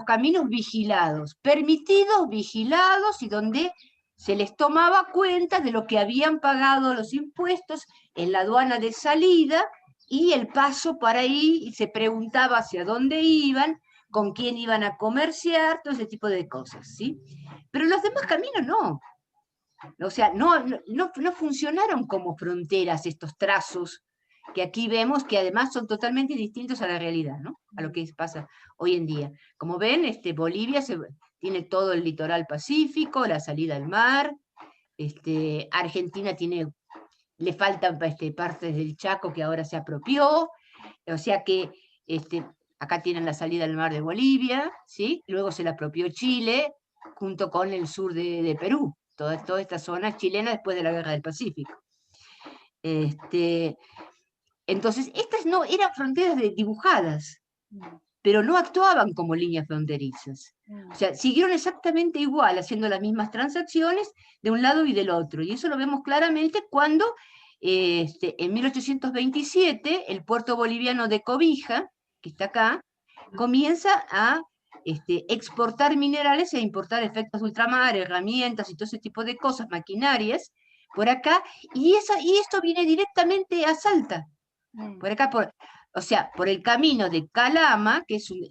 caminos vigilados, permitidos, vigilados, y donde se les tomaba cuenta de lo que habían pagado los impuestos en la aduana de salida y el paso para ahí, y se preguntaba hacia dónde iban, con quién iban a comerciar, todo ese tipo de cosas, ¿sí? Pero los demás caminos no. O sea, no funcionaron como fronteras estos trazos que aquí vemos, que además son totalmente distintos a la realidad, ¿no? A lo que pasa hoy en día. Como ven, Bolivia tiene todo el litoral pacífico, la salida al mar. Argentina le faltan partes del Chaco que ahora se apropió. O sea que acá tienen la salida al mar de Bolivia, ¿sí? Luego se la apropió Chile, junto con el sur de Perú. Toda esta zona es chilena después de la Guerra del Pacífico. Entonces, estas no eran fronteras dibujadas, pero no actuaban como líneas fronterizas. O sea, siguieron exactamente igual, haciendo las mismas transacciones de un lado y del otro. Y eso lo vemos claramente cuando, en 1827, el puerto boliviano de Cobija, que está acá, comienza a exportar minerales e importar efectos de ultramar, herramientas y todo ese tipo de cosas, maquinarias, por acá, y esto viene directamente a Salta, por acá, o sea, por el camino de Calama, que es un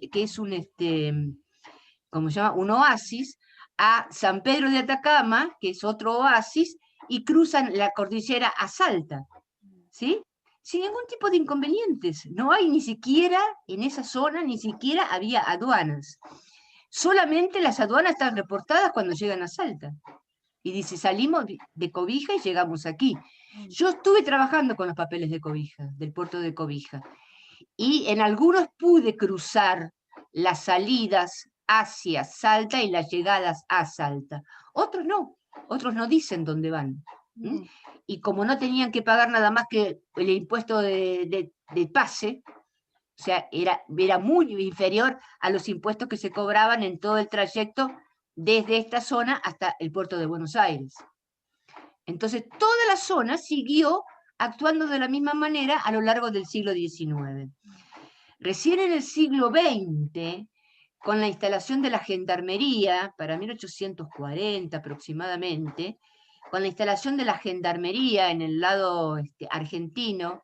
¿cómo se llama? Un oasis, a San Pedro de Atacama, que es otro oasis, y cruzan la cordillera a Salta, ¿sí? Sin ningún tipo de inconvenientes. No hay ni siquiera, en esa zona, ni siquiera había aduanas. Solamente las aduanas están reportadas cuando llegan a Salta. Y dice, salimos de Cobija y llegamos aquí. Yo estuve trabajando con los papeles de Cobija, del puerto de Cobija, y en algunos pude cruzar las salidas hacia Salta y las llegadas a Salta. Otros no dicen dónde van. Y como no tenían que pagar nada más que el impuesto de pase, o sea, era muy inferior a los impuestos que se cobraban en todo el trayecto desde esta zona hasta el puerto de Buenos Aires. Entonces, toda la zona siguió actuando de la misma manera a lo largo del siglo XIX. Recién en el siglo XX, con la instalación de la gendarmería, para 1840 aproximadamente, con la instalación de la gendarmería en el lado argentino,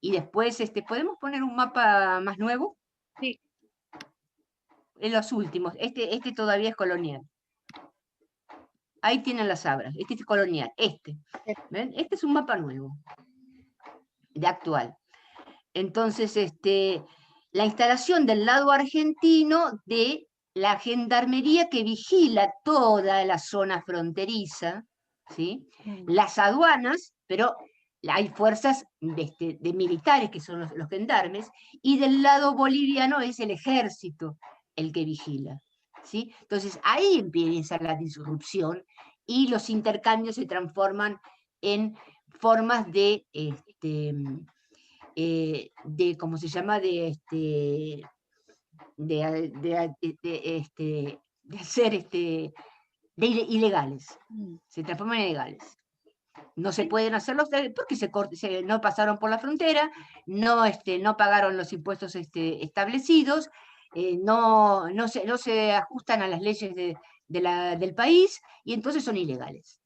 y después, ¿podemos poner un mapa más nuevo? Sí. En los últimos, este todavía es colonial. Ahí tienen las abras, este es colonial, ¿ven? Este es un mapa nuevo, de actual. Entonces, la instalación del lado argentino de la gendarmería que vigila toda la zona fronteriza, ¿sí? Las aduanas, pero hay fuerzas de militares que son los gendarmes, y del lado boliviano es el ejército el que vigila, ¿sí? Entonces ahí empieza la disrupción y los intercambios se transforman en formas de ¿cómo se llama? De hacer ilegales. Se transforman en ilegales. No se pueden hacerlos porque no pasaron por la frontera, no pagaron los impuestos establecidos, no se ajustan a las leyes del país, y entonces son ilegales.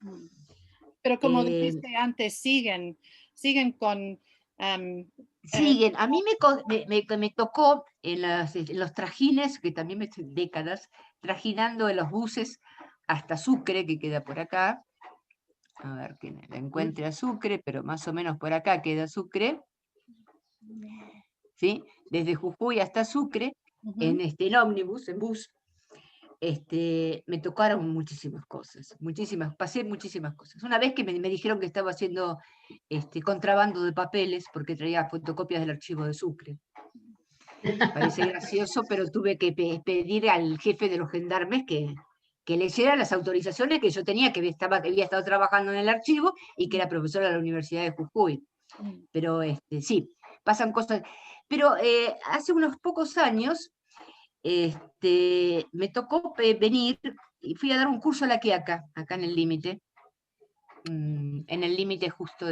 Pero como dijiste antes, siguen con... siguen. A mí me tocó en los trajines, que también me estoy décadas, trajinando en los buses hasta Sucre, que queda por acá. A ver que la encuentre a Sucre, pero más o menos por acá queda Sucre. ¿Sí? Desde Jujuy hasta Sucre, en ómnibus, en bus. Me tocaron muchísimas cosas, pasé muchísimas cosas. Una vez que me dijeron que estaba haciendo contrabando de papeles porque traía fotocopias del archivo de Sucre. Parece gracioso, pero tuve que pedir al jefe de los gendarmes que leyera las autorizaciones que yo tenía, que había estado trabajando en el archivo y que era profesora de la Universidad de Jujuy. Pero sí, pasan cosas. Pero hace unos pocos años me tocó venir y fui a dar un curso a La Quiaca, acá en el límite, justo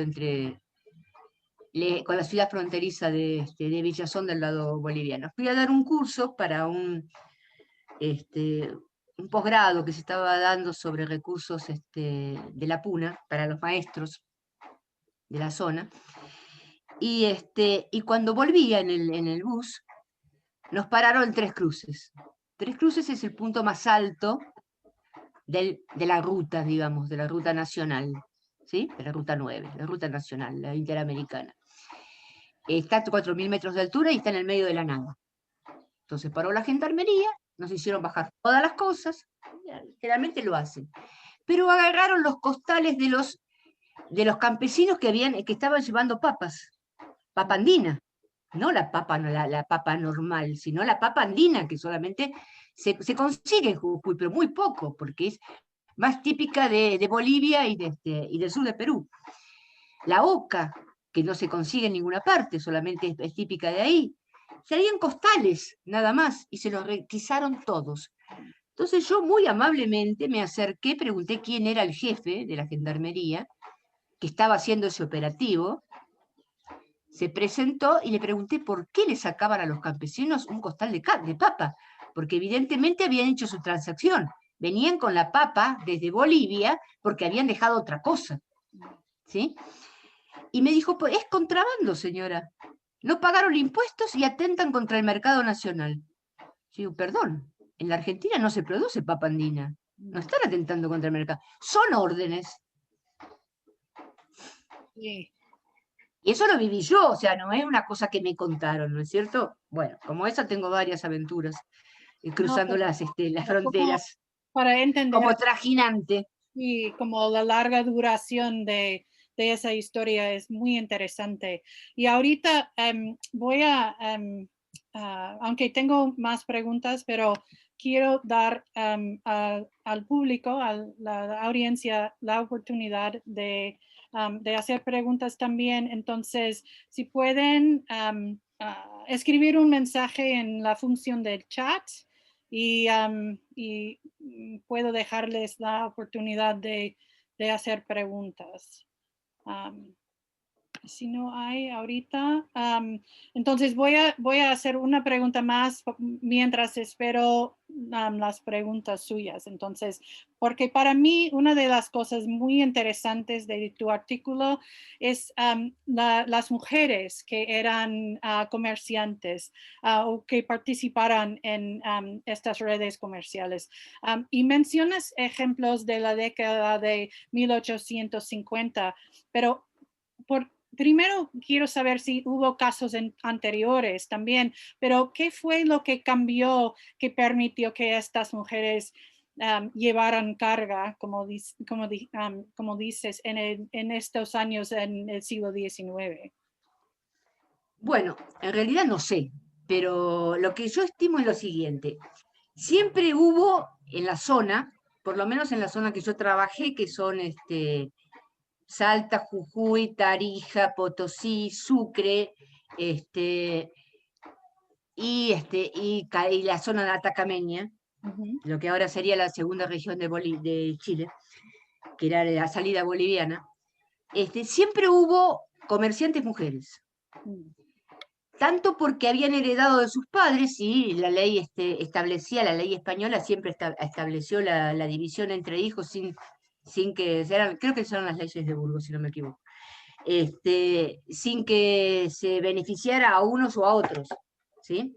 con la ciudad fronteriza de Villazón del lado boliviano. Fui a dar un curso para un posgrado que se estaba dando sobre recursos de la puna para los maestros de la zona. Y cuando volvía en el bus, nos pararon en Tres Cruces. Tres Cruces es el punto más alto de la ruta, digamos, de la ruta nacional, ¿sí? De la ruta 9, la ruta nacional, la interamericana. Está a 4.000 metros de altura y está en el medio de la nada. Entonces paró la gendarmería, nos hicieron bajar todas las cosas, generalmente lo hacen, pero agarraron los costales de los campesinos que estaban llevando papa andina, no la papa normal, sino la papa andina, que solamente se consigue en Jujuy, pero muy poco, porque es más típica de Bolivia y del sur de Perú. La oca, que no se consigue en ninguna parte, solamente es típica de ahí. Salían costales, nada más, y se los requisaron todos. Entonces yo muy amablemente me acerqué, pregunté quién era el jefe de la gendarmería, que estaba haciendo ese operativo. Se presentó y le pregunté por qué le sacaban a los campesinos un costal de papa, porque evidentemente habían hecho su transacción. Venían con la papa desde Bolivia porque habían dejado otra cosa, ¿sí? Y me dijo, pues es contrabando, señora. No pagaron impuestos y atentan contra el mercado nacional. Yo digo, perdón, en la Argentina no se produce papa andina. No están atentando contra el mercado. Son órdenes. Sí. Y eso lo viví yo, o sea, no es una cosa que me contaron, ¿no es cierto? Bueno, como esa tengo varias aventuras, No, cruzando las pero como fronteras, para entender como trajinante. y como la larga duración de esa historia es muy interesante. Y ahorita aunque tengo más preguntas, pero quiero dar al público, a la audiencia, la oportunidad de hacer preguntas también. Entonces, si pueden escribir un mensaje en la función del chat y puedo dejarles la oportunidad de hacer preguntas. Um, si no hay ahorita, entonces voy a hacer una pregunta más mientras espero las preguntas suyas. Entonces, porque para mí una de las cosas muy interesantes de tu artículo es las mujeres que eran comerciantes o que participaran en estas redes comerciales. Y mencionas ejemplos de la década de 1850, pero primero quiero saber si hubo casos anteriores también, pero ¿qué fue lo que cambió que permitió que estas mujeres llevaran carga, como dices, en estos años en el siglo XIX? Bueno, en realidad no sé, pero lo que yo estimo es lo siguiente. Siempre hubo en la zona, por lo menos en la zona que yo trabajé, que son Salta, Jujuy, Tarija, Potosí, Sucre, y la zona de atacameña, lo que ahora sería la segunda región de Chile, que era la salida boliviana, siempre hubo comerciantes mujeres. Tanto porque habían heredado de sus padres, y la ley establecía, la ley española siempre estableció la división entre hijos sin que, creo que son las leyes de Burgos, si no me equivoco, sin que se beneficiara a unos o a otros, ¿sí?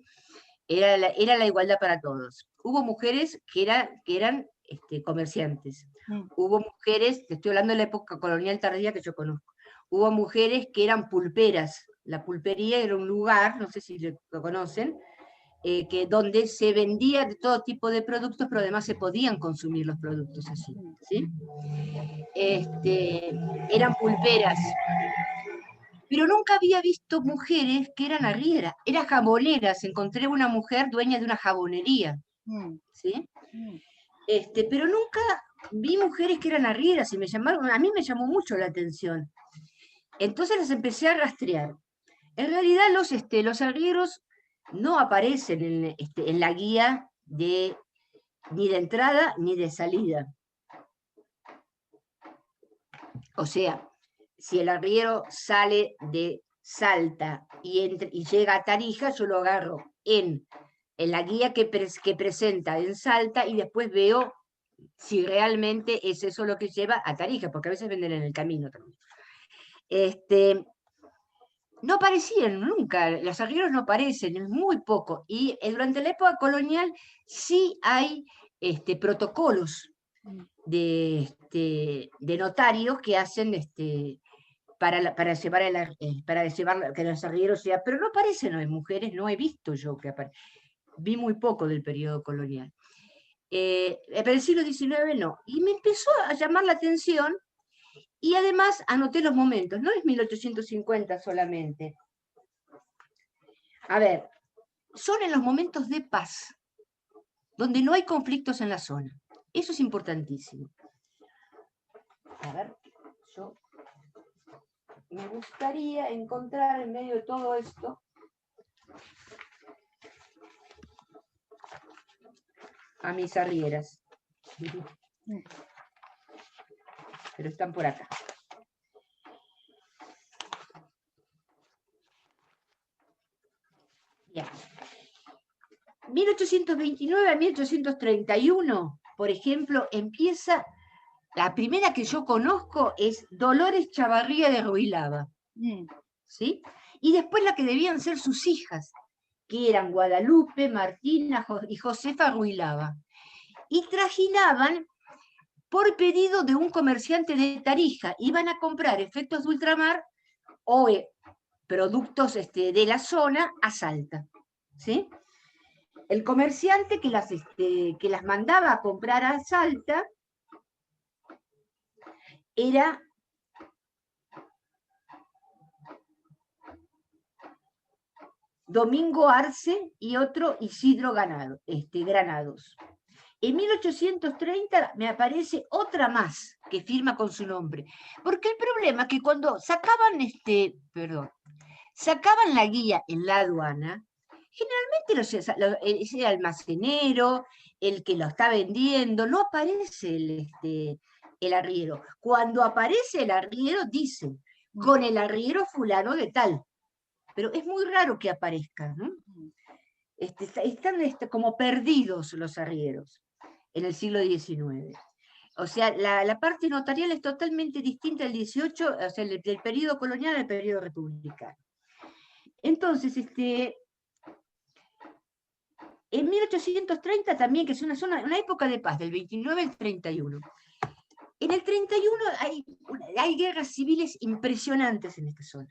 Era la igualdad para todos. Hubo mujeres que eran comerciantes. Hubo mujeres, te estoy hablando de la época colonial tardía que yo conozco, hubo mujeres que eran pulperas. La pulpería era un lugar, no sé si lo conocen, donde se vendía de todo tipo de productos, pero además se podían consumir los productos así, ¿sí? Eran pulperas. Pero nunca había visto mujeres que eran arrieras, eran jaboneras. Encontré una mujer dueña de una jabonería, ¿sí? Pero nunca vi mujeres que eran arrieras y a mí me llamó mucho la atención. Entonces las empecé a rastrear. En realidad los arrieros no aparecen en la guía ni de entrada ni de salida. O sea, si el arriero sale de Salta y llega a Tarija, yo lo agarro en la guía que presenta en Salta y después veo si realmente es eso lo que lleva a Tarija, porque a veces venden en el camino también. No aparecían nunca, los arrieros no aparecen, es muy poco. Y durante la época colonial sí hay protocolos de notarios que hacen para llevar que los arrieros sea, pero no aparecen, no hay mujeres, no he visto yo que vi muy poco del periodo colonial. Pero el siglo XIX no. Y me empezó a llamar la atención y además anoté los momentos, no es 1850 solamente. A ver, son en los momentos de paz, donde no hay conflictos en la zona. Eso es importantísimo. A ver, yo me gustaría encontrar en medio de todo esto a mis arrieras. Pero están por acá. Bien. 1829 a 1831, por ejemplo, empieza, la primera que yo conozco es Dolores Chavarría de Ruilava, ¿sí? Y después la que debían ser sus hijas, que eran Guadalupe, Martina y Josefa Ruilava. Y trajinaban por pedido de un comerciante de Tarija, iban a comprar efectos de ultramar o productos de la zona a Salta, ¿sí? El comerciante que las mandaba a comprar a Salta era Domingo Arce y otro Isidro Granados. En 1830 me aparece otra más que firma con su nombre. Porque el problema es que cuando sacaban la guía en la aduana, generalmente ese almacenero, el que lo está vendiendo, no aparece el arriero. Cuando aparece el arriero, dicen, con el arriero fulano de tal. Pero es muy raro que aparezca, ¿no? Están como perdidos los arrieros en el siglo XIX. O sea, la parte notarial es totalmente distinta del 18, o sea, del periodo colonial al periodo republicano. Entonces, en 1830 también, que es una época de paz, del 29 al 31. En el 31 hay guerras civiles impresionantes en esta zona.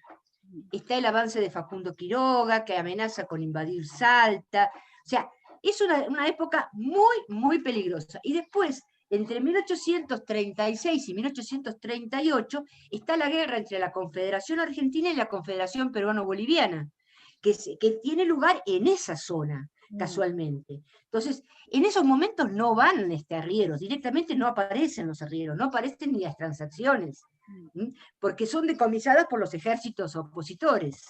Está el avance de Facundo Quiroga, que amenaza con invadir Salta. O sea, es una época muy, muy peligrosa. Y después, entre 1836 y 1838, está la guerra entre la Confederación Argentina y la Confederación Peruano-Boliviana, que tiene lugar en esa zona, casualmente. Entonces, en esos momentos no van arrieros, directamente no aparecen los arrieros, no aparecen ni las transacciones, porque son decomisadas por los ejércitos opositores.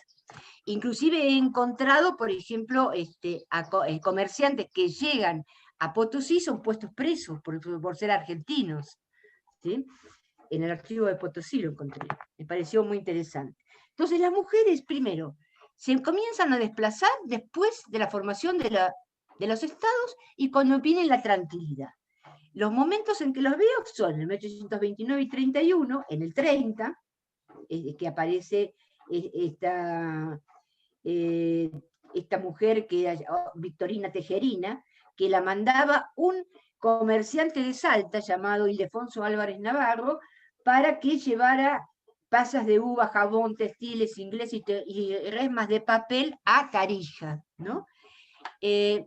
Inclusive he encontrado, por ejemplo, comerciantes que llegan a Potosí son puestos presos por ser argentinos, ¿sí? En el archivo de Potosí lo encontré, me pareció muy interesante. Entonces las mujeres, primero, se comienzan a desplazar después de la formación de los estados y cuando viene la tranquilidad. Los momentos en que los veo son en 1829 y 31, en el 30, que aparece esta mujer que era Victorina Tejerina, que la mandaba un comerciante de Salta llamado Ildefonso Álvarez Navarro para que llevara pasas de uva, jabón, textiles, inglés y resmas de papel a Tarija, ¿no? Y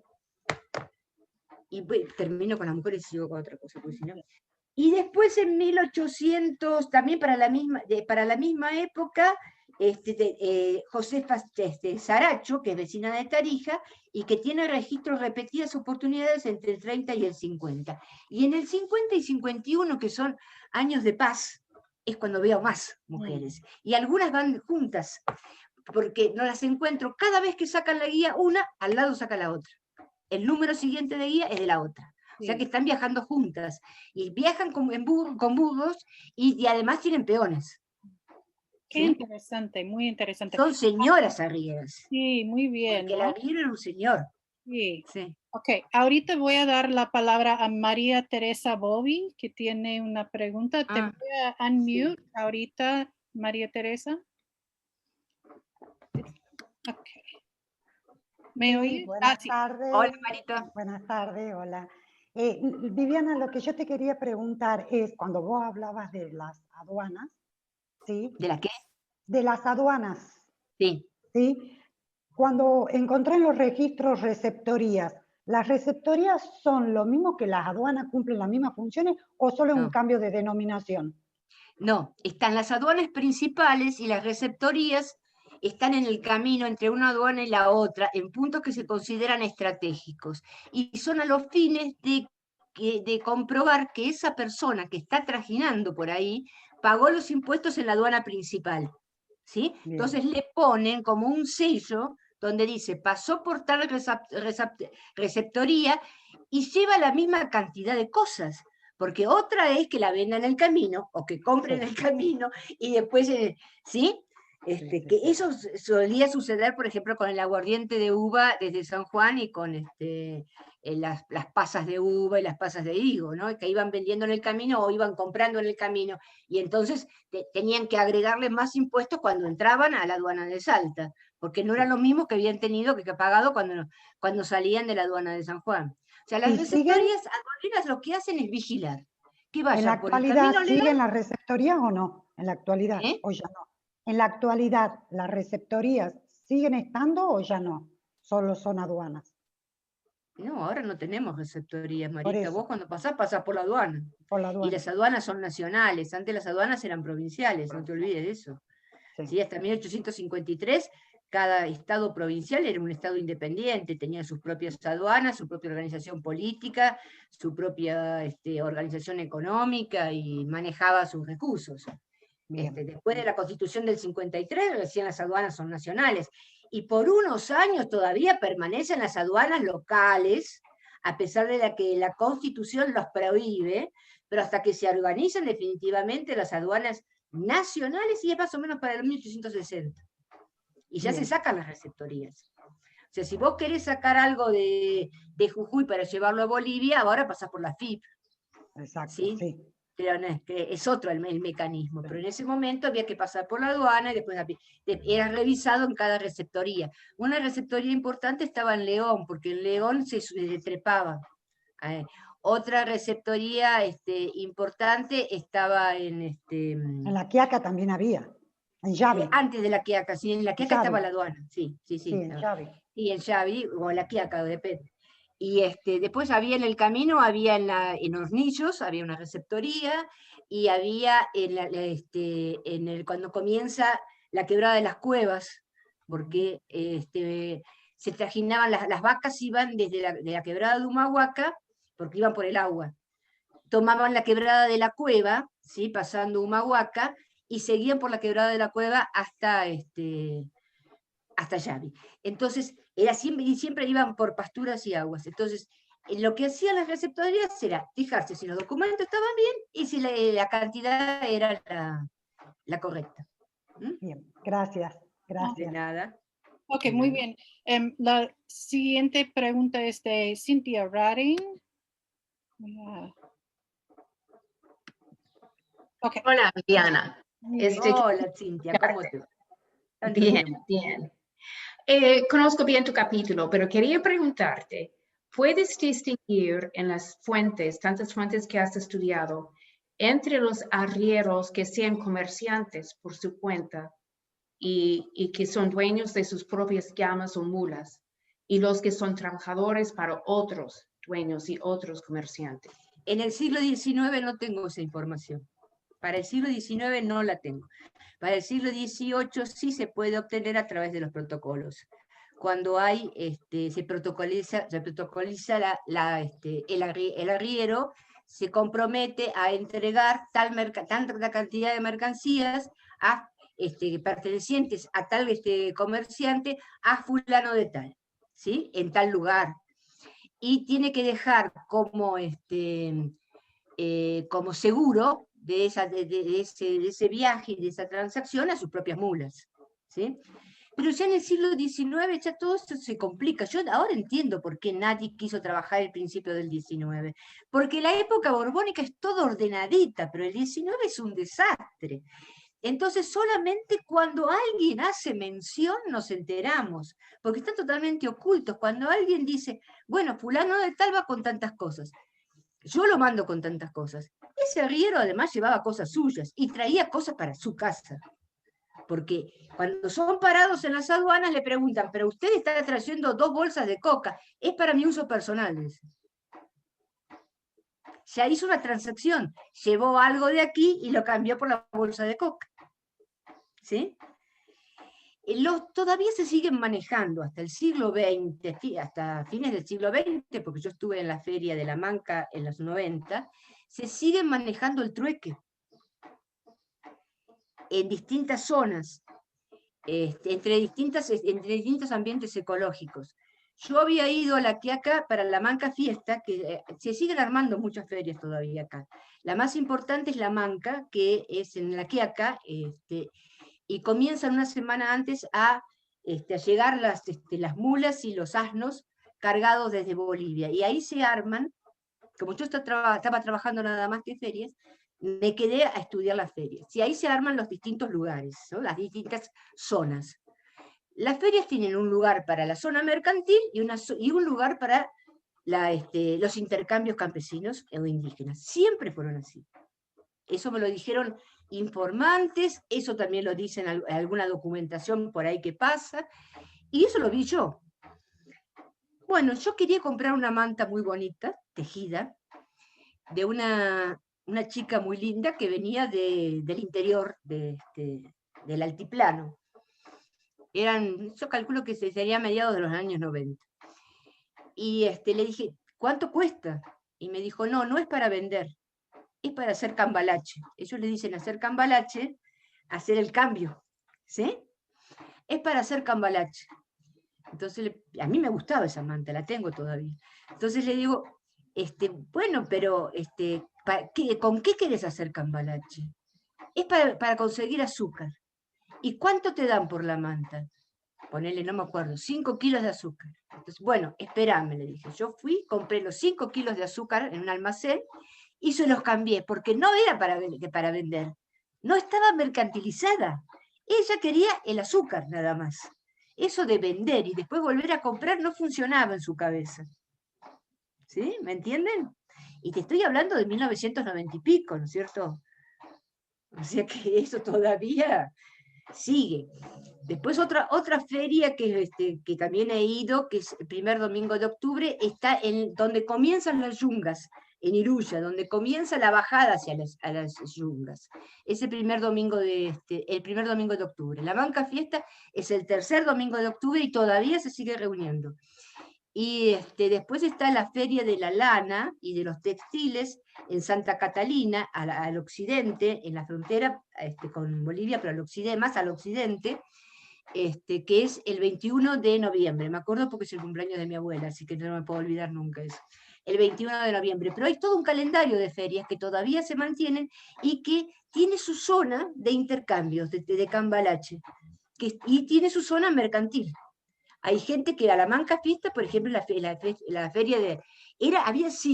termino con las mujeres y sigo con otra cosa, porque si no... Y después en 1800, también para la misma época, Josefa Saracho, que es vecina de Tarija, y que tiene registros repetidas oportunidades entre el 30 y el 50. Y en el 50 y 51, que son años de paz, es cuando veo más mujeres. Y algunas van juntas, porque no las encuentro. Cada vez que sacan la guía, una, al lado saca la otra. El número siguiente de guía es de la otra. O sea que están viajando juntas. Y viajan con burros y además tienen peones. Qué interesante, muy interesante. Son señoras arrieras. Sí, muy bien. Porque el arriero era un señor. Sí. Ok, ahorita voy a dar la palabra a María Teresa Bobby, que tiene una pregunta. Te voy a unmute ahorita, María Teresa. Ok. ¿Me oyes? Buenas tardes. Hola, Marita. Buenas tardes, hola. Viviana, lo que yo te quería preguntar es, cuando vos hablabas de las aduanas, ¿sí? ¿De la qué? De las aduanas. Sí. ¿Sí? Cuando encontré en los registros receptorías, ¿las receptorías son lo mismo que las aduanas, cumplen las mismas funciones o solo es un cambio de denominación? No, están las aduanas principales y las receptorías están en el camino entre una aduana y la otra, en puntos que se consideran estratégicos. Y son a los fines de comprobar que esa persona que está trajinando por ahí pagó los impuestos en la aduana principal. ¿Sí? Entonces le ponen como un sello donde dice, pasó por tal receptoría y lleva la misma cantidad de cosas. Porque otra es que la vendan en el camino, o que compren en el camino, y después, ¿sí? Que eso solía suceder, por ejemplo, con el aguardiente de uva desde San Juan y con las pasas de uva y las pasas de higo, ¿no? Que iban vendiendo en el camino o iban comprando en el camino, y entonces tenían que agregarle más impuestos cuando entraban a la aduana de Salta, porque no era lo mismo que habían tenido que pagado cuando salían de la aduana de San Juan. O sea, las ¿Y siguen? receptorías aduaneras lo que hacen es vigilar, que ¿En la vayan por el actualidad camino siguen legal. las receptorías o no? En la actualidad, ¿Eh? o ya no. En la actualidad, ¿las receptorías siguen estando o ya no? Solo son aduanas. No, ahora no tenemos receptorías, Por Marita. Vos eso, cuando pasás por la aduana. por la Y aduana. las aduanas son nacionales. Antes las aduanas eran provinciales, no te olvides de eso. Sí. ¿Sí? Hasta 1853, cada estado provincial era un estado independiente, tenía sus propias aduanas, su propia organización política, su propia organización económica y manejaba sus recursos. Después de la Constitución del 53, recién las aduanas son nacionales. Y por unos años todavía permanecen las aduanas locales, a pesar de que la Constitución los prohíbe, pero hasta que se organizan definitivamente las aduanas nacionales, y es más o menos para el 1860. Y ya se sacan las receptorías. O sea, si vos querés sacar algo de Jujuy para llevarlo a Bolivia, ahora pasás por la FIP. Exacto, ¿sí? sí. Pero no, es otro el mecanismo, pero en ese momento había que pasar por la aduana y después era revisado en cada receptoría. Una receptoría importante estaba en León, porque en León se trepaba. Otra receptoría importante estaba en... En la Quiaca también había, en Yavi. antes de la Quiaca, sí, en la Quiaca estaba la aduana, sí. Sí, en Yavi. Y en Yavi, o en la Quiaca, depende. Y después había en el camino, había en Hornillos, había una receptoría, y había cuando comienza la quebrada de las cuevas, porque se trajinaban, las vacas iban desde de la quebrada de Humahuaca, porque iban por el agua, tomaban la quebrada de la cueva, ¿sí? Pasando Humahuaca, y seguían por la quebrada de la cueva hasta Yavi. Entonces, siempre iban por pasturas y aguas. Entonces, lo que hacían las receptorías era fijarse si los documentos estaban bien y si la cantidad era la correcta. Bien, gracias. De nada. Ok, muy bien. La siguiente pregunta es de Cynthia Raring. Okay. Hola, Diana. Hola, Cintia, ¿cómo te va? Bien, bien. Conozco bien tu capítulo, pero quería preguntarte, ¿puedes distinguir en las fuentes, tantas fuentes que has estudiado, entre los arrieros que sean comerciantes por su cuenta y que son dueños de sus propias llamas o mulas, y los que son trabajadores para otros dueños y otros comerciantes? En el siglo XIX no tengo esa información. Para el siglo XIX no la tengo. Para el siglo XVIII sí se puede obtener a través de los protocolos. Cuando se protocoliza el arriero, se compromete a entregar tanta cantidad de mercancías pertenecientes a tal comerciante a fulano de tal, ¿sí? En tal lugar. Y tiene que dejar como seguro de ese viaje y de esa transacción a sus propias mulas, ¿sí? Pero ya en el siglo XIX ya todo esto se complica. Yo ahora entiendo por qué nadie quiso trabajar el principio del XIX. Porque la época borbónica es todo ordenadita, pero el XIX es un desastre. Entonces solamente cuando alguien hace mención nos enteramos, porque están totalmente ocultos. Cuando alguien dice, bueno, fulano de tal va con tantas cosas, yo lo mando con tantas cosas. Ese arriero además llevaba cosas suyas y traía cosas para su casa. Porque cuando son parados en las aduanas le preguntan, pero usted está trayendo 2 bolsas de coca, es para mi uso personal. Ya hizo una transacción, llevó algo de aquí y lo cambió por la bolsa de coca. ¿Sí? Todavía se siguen manejando hasta el siglo XX, hasta fines del siglo XX, porque yo estuve en la Feria de la Manca en los 90, se siguen manejando el trueque en distintas zonas, entre distintos ambientes ecológicos. Yo había ido a La Quiaca para la Manca Fiesta, que se siguen armando muchas ferias todavía acá. La más importante es la Manca, que es en La Quiaca, y comienzan una semana antes a llegar las mulas y los asnos cargados desde Bolivia. Y ahí se arman, como yo estaba trabajando nada más que ferias, me quedé a estudiar las ferias. Y ahí se arman los distintos lugares, ¿no? Las distintas zonas. Las ferias tienen un lugar para la zona mercantil y un lugar para los intercambios campesinos o indígenas. Siempre fueron así. Eso me lo dijeron informantes, eso también lo dicen alguna documentación por ahí que pasa, y eso lo vi yo. Bueno, yo quería comprar una manta muy bonita, tejida, de una chica muy linda que venía del interior del altiplano. Yo calculo que sería a mediados de los años 90. Y le dije, ¿cuánto cuesta? Y me dijo, no, no es para vender, es para hacer cambalache. Ellos le dicen hacer cambalache, hacer el cambio, ¿sí? Es para hacer cambalache. Entonces, a mí me gustaba esa manta, la tengo todavía. Entonces le digo, bueno, pero ¿con qué querés hacer cambalache? Es para conseguir azúcar. ¿Y cuánto te dan por la manta? Ponele, no me acuerdo, 5 kilos de azúcar. Entonces, bueno, espérame, le dije. Yo fui, compré los 5 kilos de azúcar en un almacén y se los cambié, porque no era para vender. No estaba mercantilizada. Ella quería el azúcar nada más. Eso de vender y después volver a comprar no funcionaba en su cabeza. ¿Sí? ¿Me entienden? Y te estoy hablando de 1990 y pico, ¿no es cierto? O sea que eso todavía sigue. Después otra feria que también he ido, que es el primer domingo de octubre, está donde comienzan las yungas, en Iruya, donde comienza la bajada hacia a las yungas. Ese primer domingo el primer domingo de octubre. La Banca Fiesta es el tercer domingo de octubre y todavía se sigue reuniendo. Y después está la Feria de la Lana y de los Textiles en Santa Catalina, al occidente, en la frontera con Bolivia, pero más al occidente, que es el 21 de noviembre. Me acuerdo porque es el cumpleaños de mi abuela, así que no me puedo olvidar nunca eso. El 21 de noviembre. Pero hay todo un calendario de ferias que todavía se mantienen y que tiene su zona de intercambios, de cambalache, y tiene su zona mercantil. Hay gente que a la Manca Fiesta, por ejemplo, la feria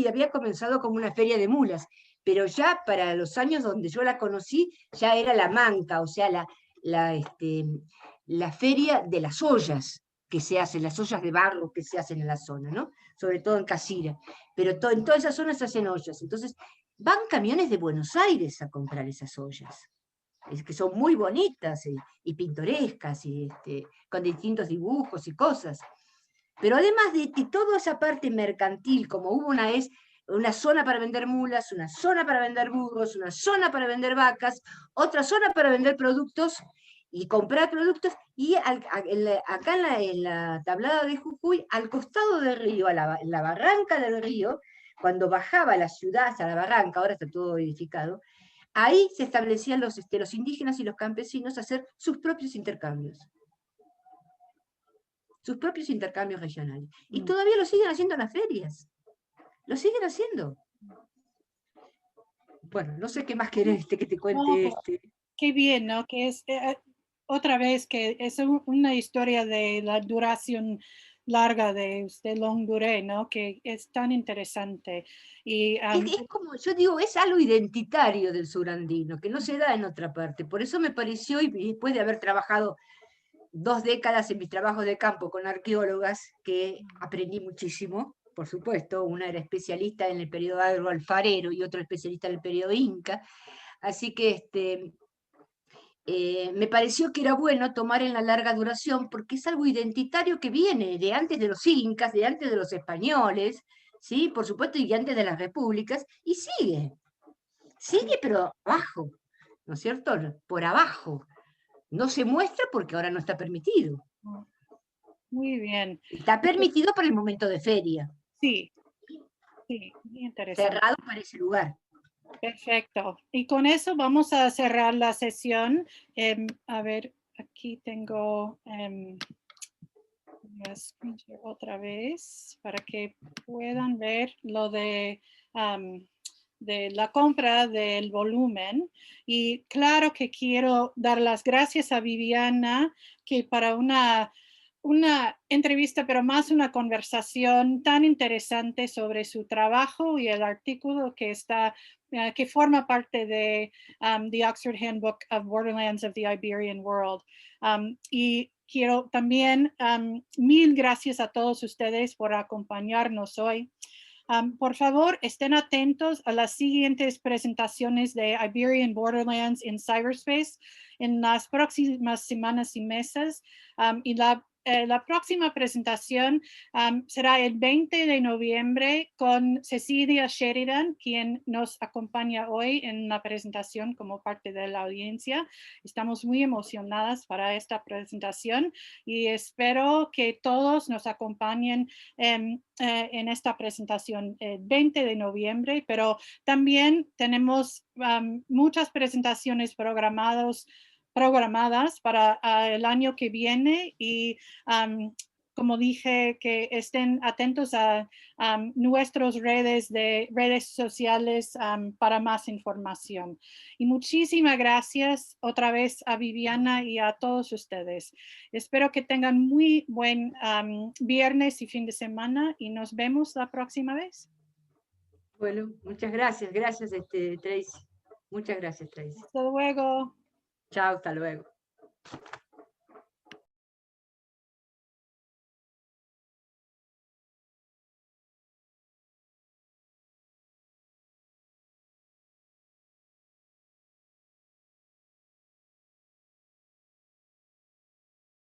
había comenzado como una feria de mulas, pero ya para los años donde yo la conocí, ya era la Manca, o sea, la feria de las ollas que se hacen, las ollas de barro que se hacen en la zona, ¿no? Sobre todo en Casira, pero en todas esas zonas se hacen ollas. Entonces, van camiones de Buenos Aires a comprar esas ollas. Que son muy bonitas y pintorescas, con distintos dibujos y cosas. Pero además de toda esa parte mercantil, como hubo una zona para vender mulas, una zona para vender burros, una zona para vender vacas, otra zona para vender productos y comprar productos, y acá en la tablada de Jujuy, al costado del río, en la barranca del río, cuando bajaba la ciudad hasta la barranca, ahora está todo edificado, ahí se establecían los indígenas y los campesinos a hacer sus propios intercambios. Sus propios intercambios regionales. Y todavía lo siguen haciendo en las ferias. Lo siguen haciendo. Bueno, no sé qué más querés que te cuente. Qué bien, ¿no? Que es otra vez que es una historia de la duración larga de Long Duré, ¿no? Que es tan interesante. Y, es como, yo digo, es algo identitario del surandino, que no se da en otra parte. Por eso me pareció, y después de haber trabajado 2 décadas en mis trabajos de campo con arqueólogas, que aprendí muchísimo, por supuesto, una era especialista en el periodo agroalfarero y otro especialista en el periodo inca, así que me pareció que era bueno tomar en la larga duración, porque es algo identitario que viene de antes de los incas, de antes de los españoles, ¿sí? Por supuesto, y antes de las repúblicas, y sigue pero abajo, ¿no es cierto? Por abajo. No se muestra porque ahora no está permitido. Muy bien. Está permitido para el momento de feria. Sí, sí, muy interesante. Cerrado para ese lugar. Perfecto. Y con eso vamos a cerrar la sesión. A ver, aquí tengo voy a screen share otra vez para que puedan ver lo de de la compra del volumen. Y claro que quiero dar las gracias a Viviana, que para una entrevista, pero más una conversación tan interesante sobre su trabajo y el artículo que está, que forma parte de the Oxford Handbook of Borderlands of the Iberian World. Y quiero también, mil gracias a todos ustedes por acompañarnos hoy. Por favor, estén atentos a las siguientes presentaciones de Iberian Borderlands en cyberspace en las próximas semanas y meses. Y la próxima presentación será el 20 de noviembre con Cecilia Sheridan, quien nos acompaña hoy en la presentación como parte de la audiencia. Estamos muy emocionadas para esta presentación y espero que todos nos acompañen en esta presentación el 20 de noviembre, pero también tenemos muchas presentaciones programadas para el año que viene y como dije, que estén atentos a nuestras redes sociales para más información. Y muchísimas gracias otra vez a Viviana y a todos ustedes. Espero que tengan muy buen viernes y fin de semana y nos vemos la próxima vez. Bueno, muchas gracias. Gracias, Tracy. Muchas gracias, Tracy. Hasta luego. Chao, hasta luego.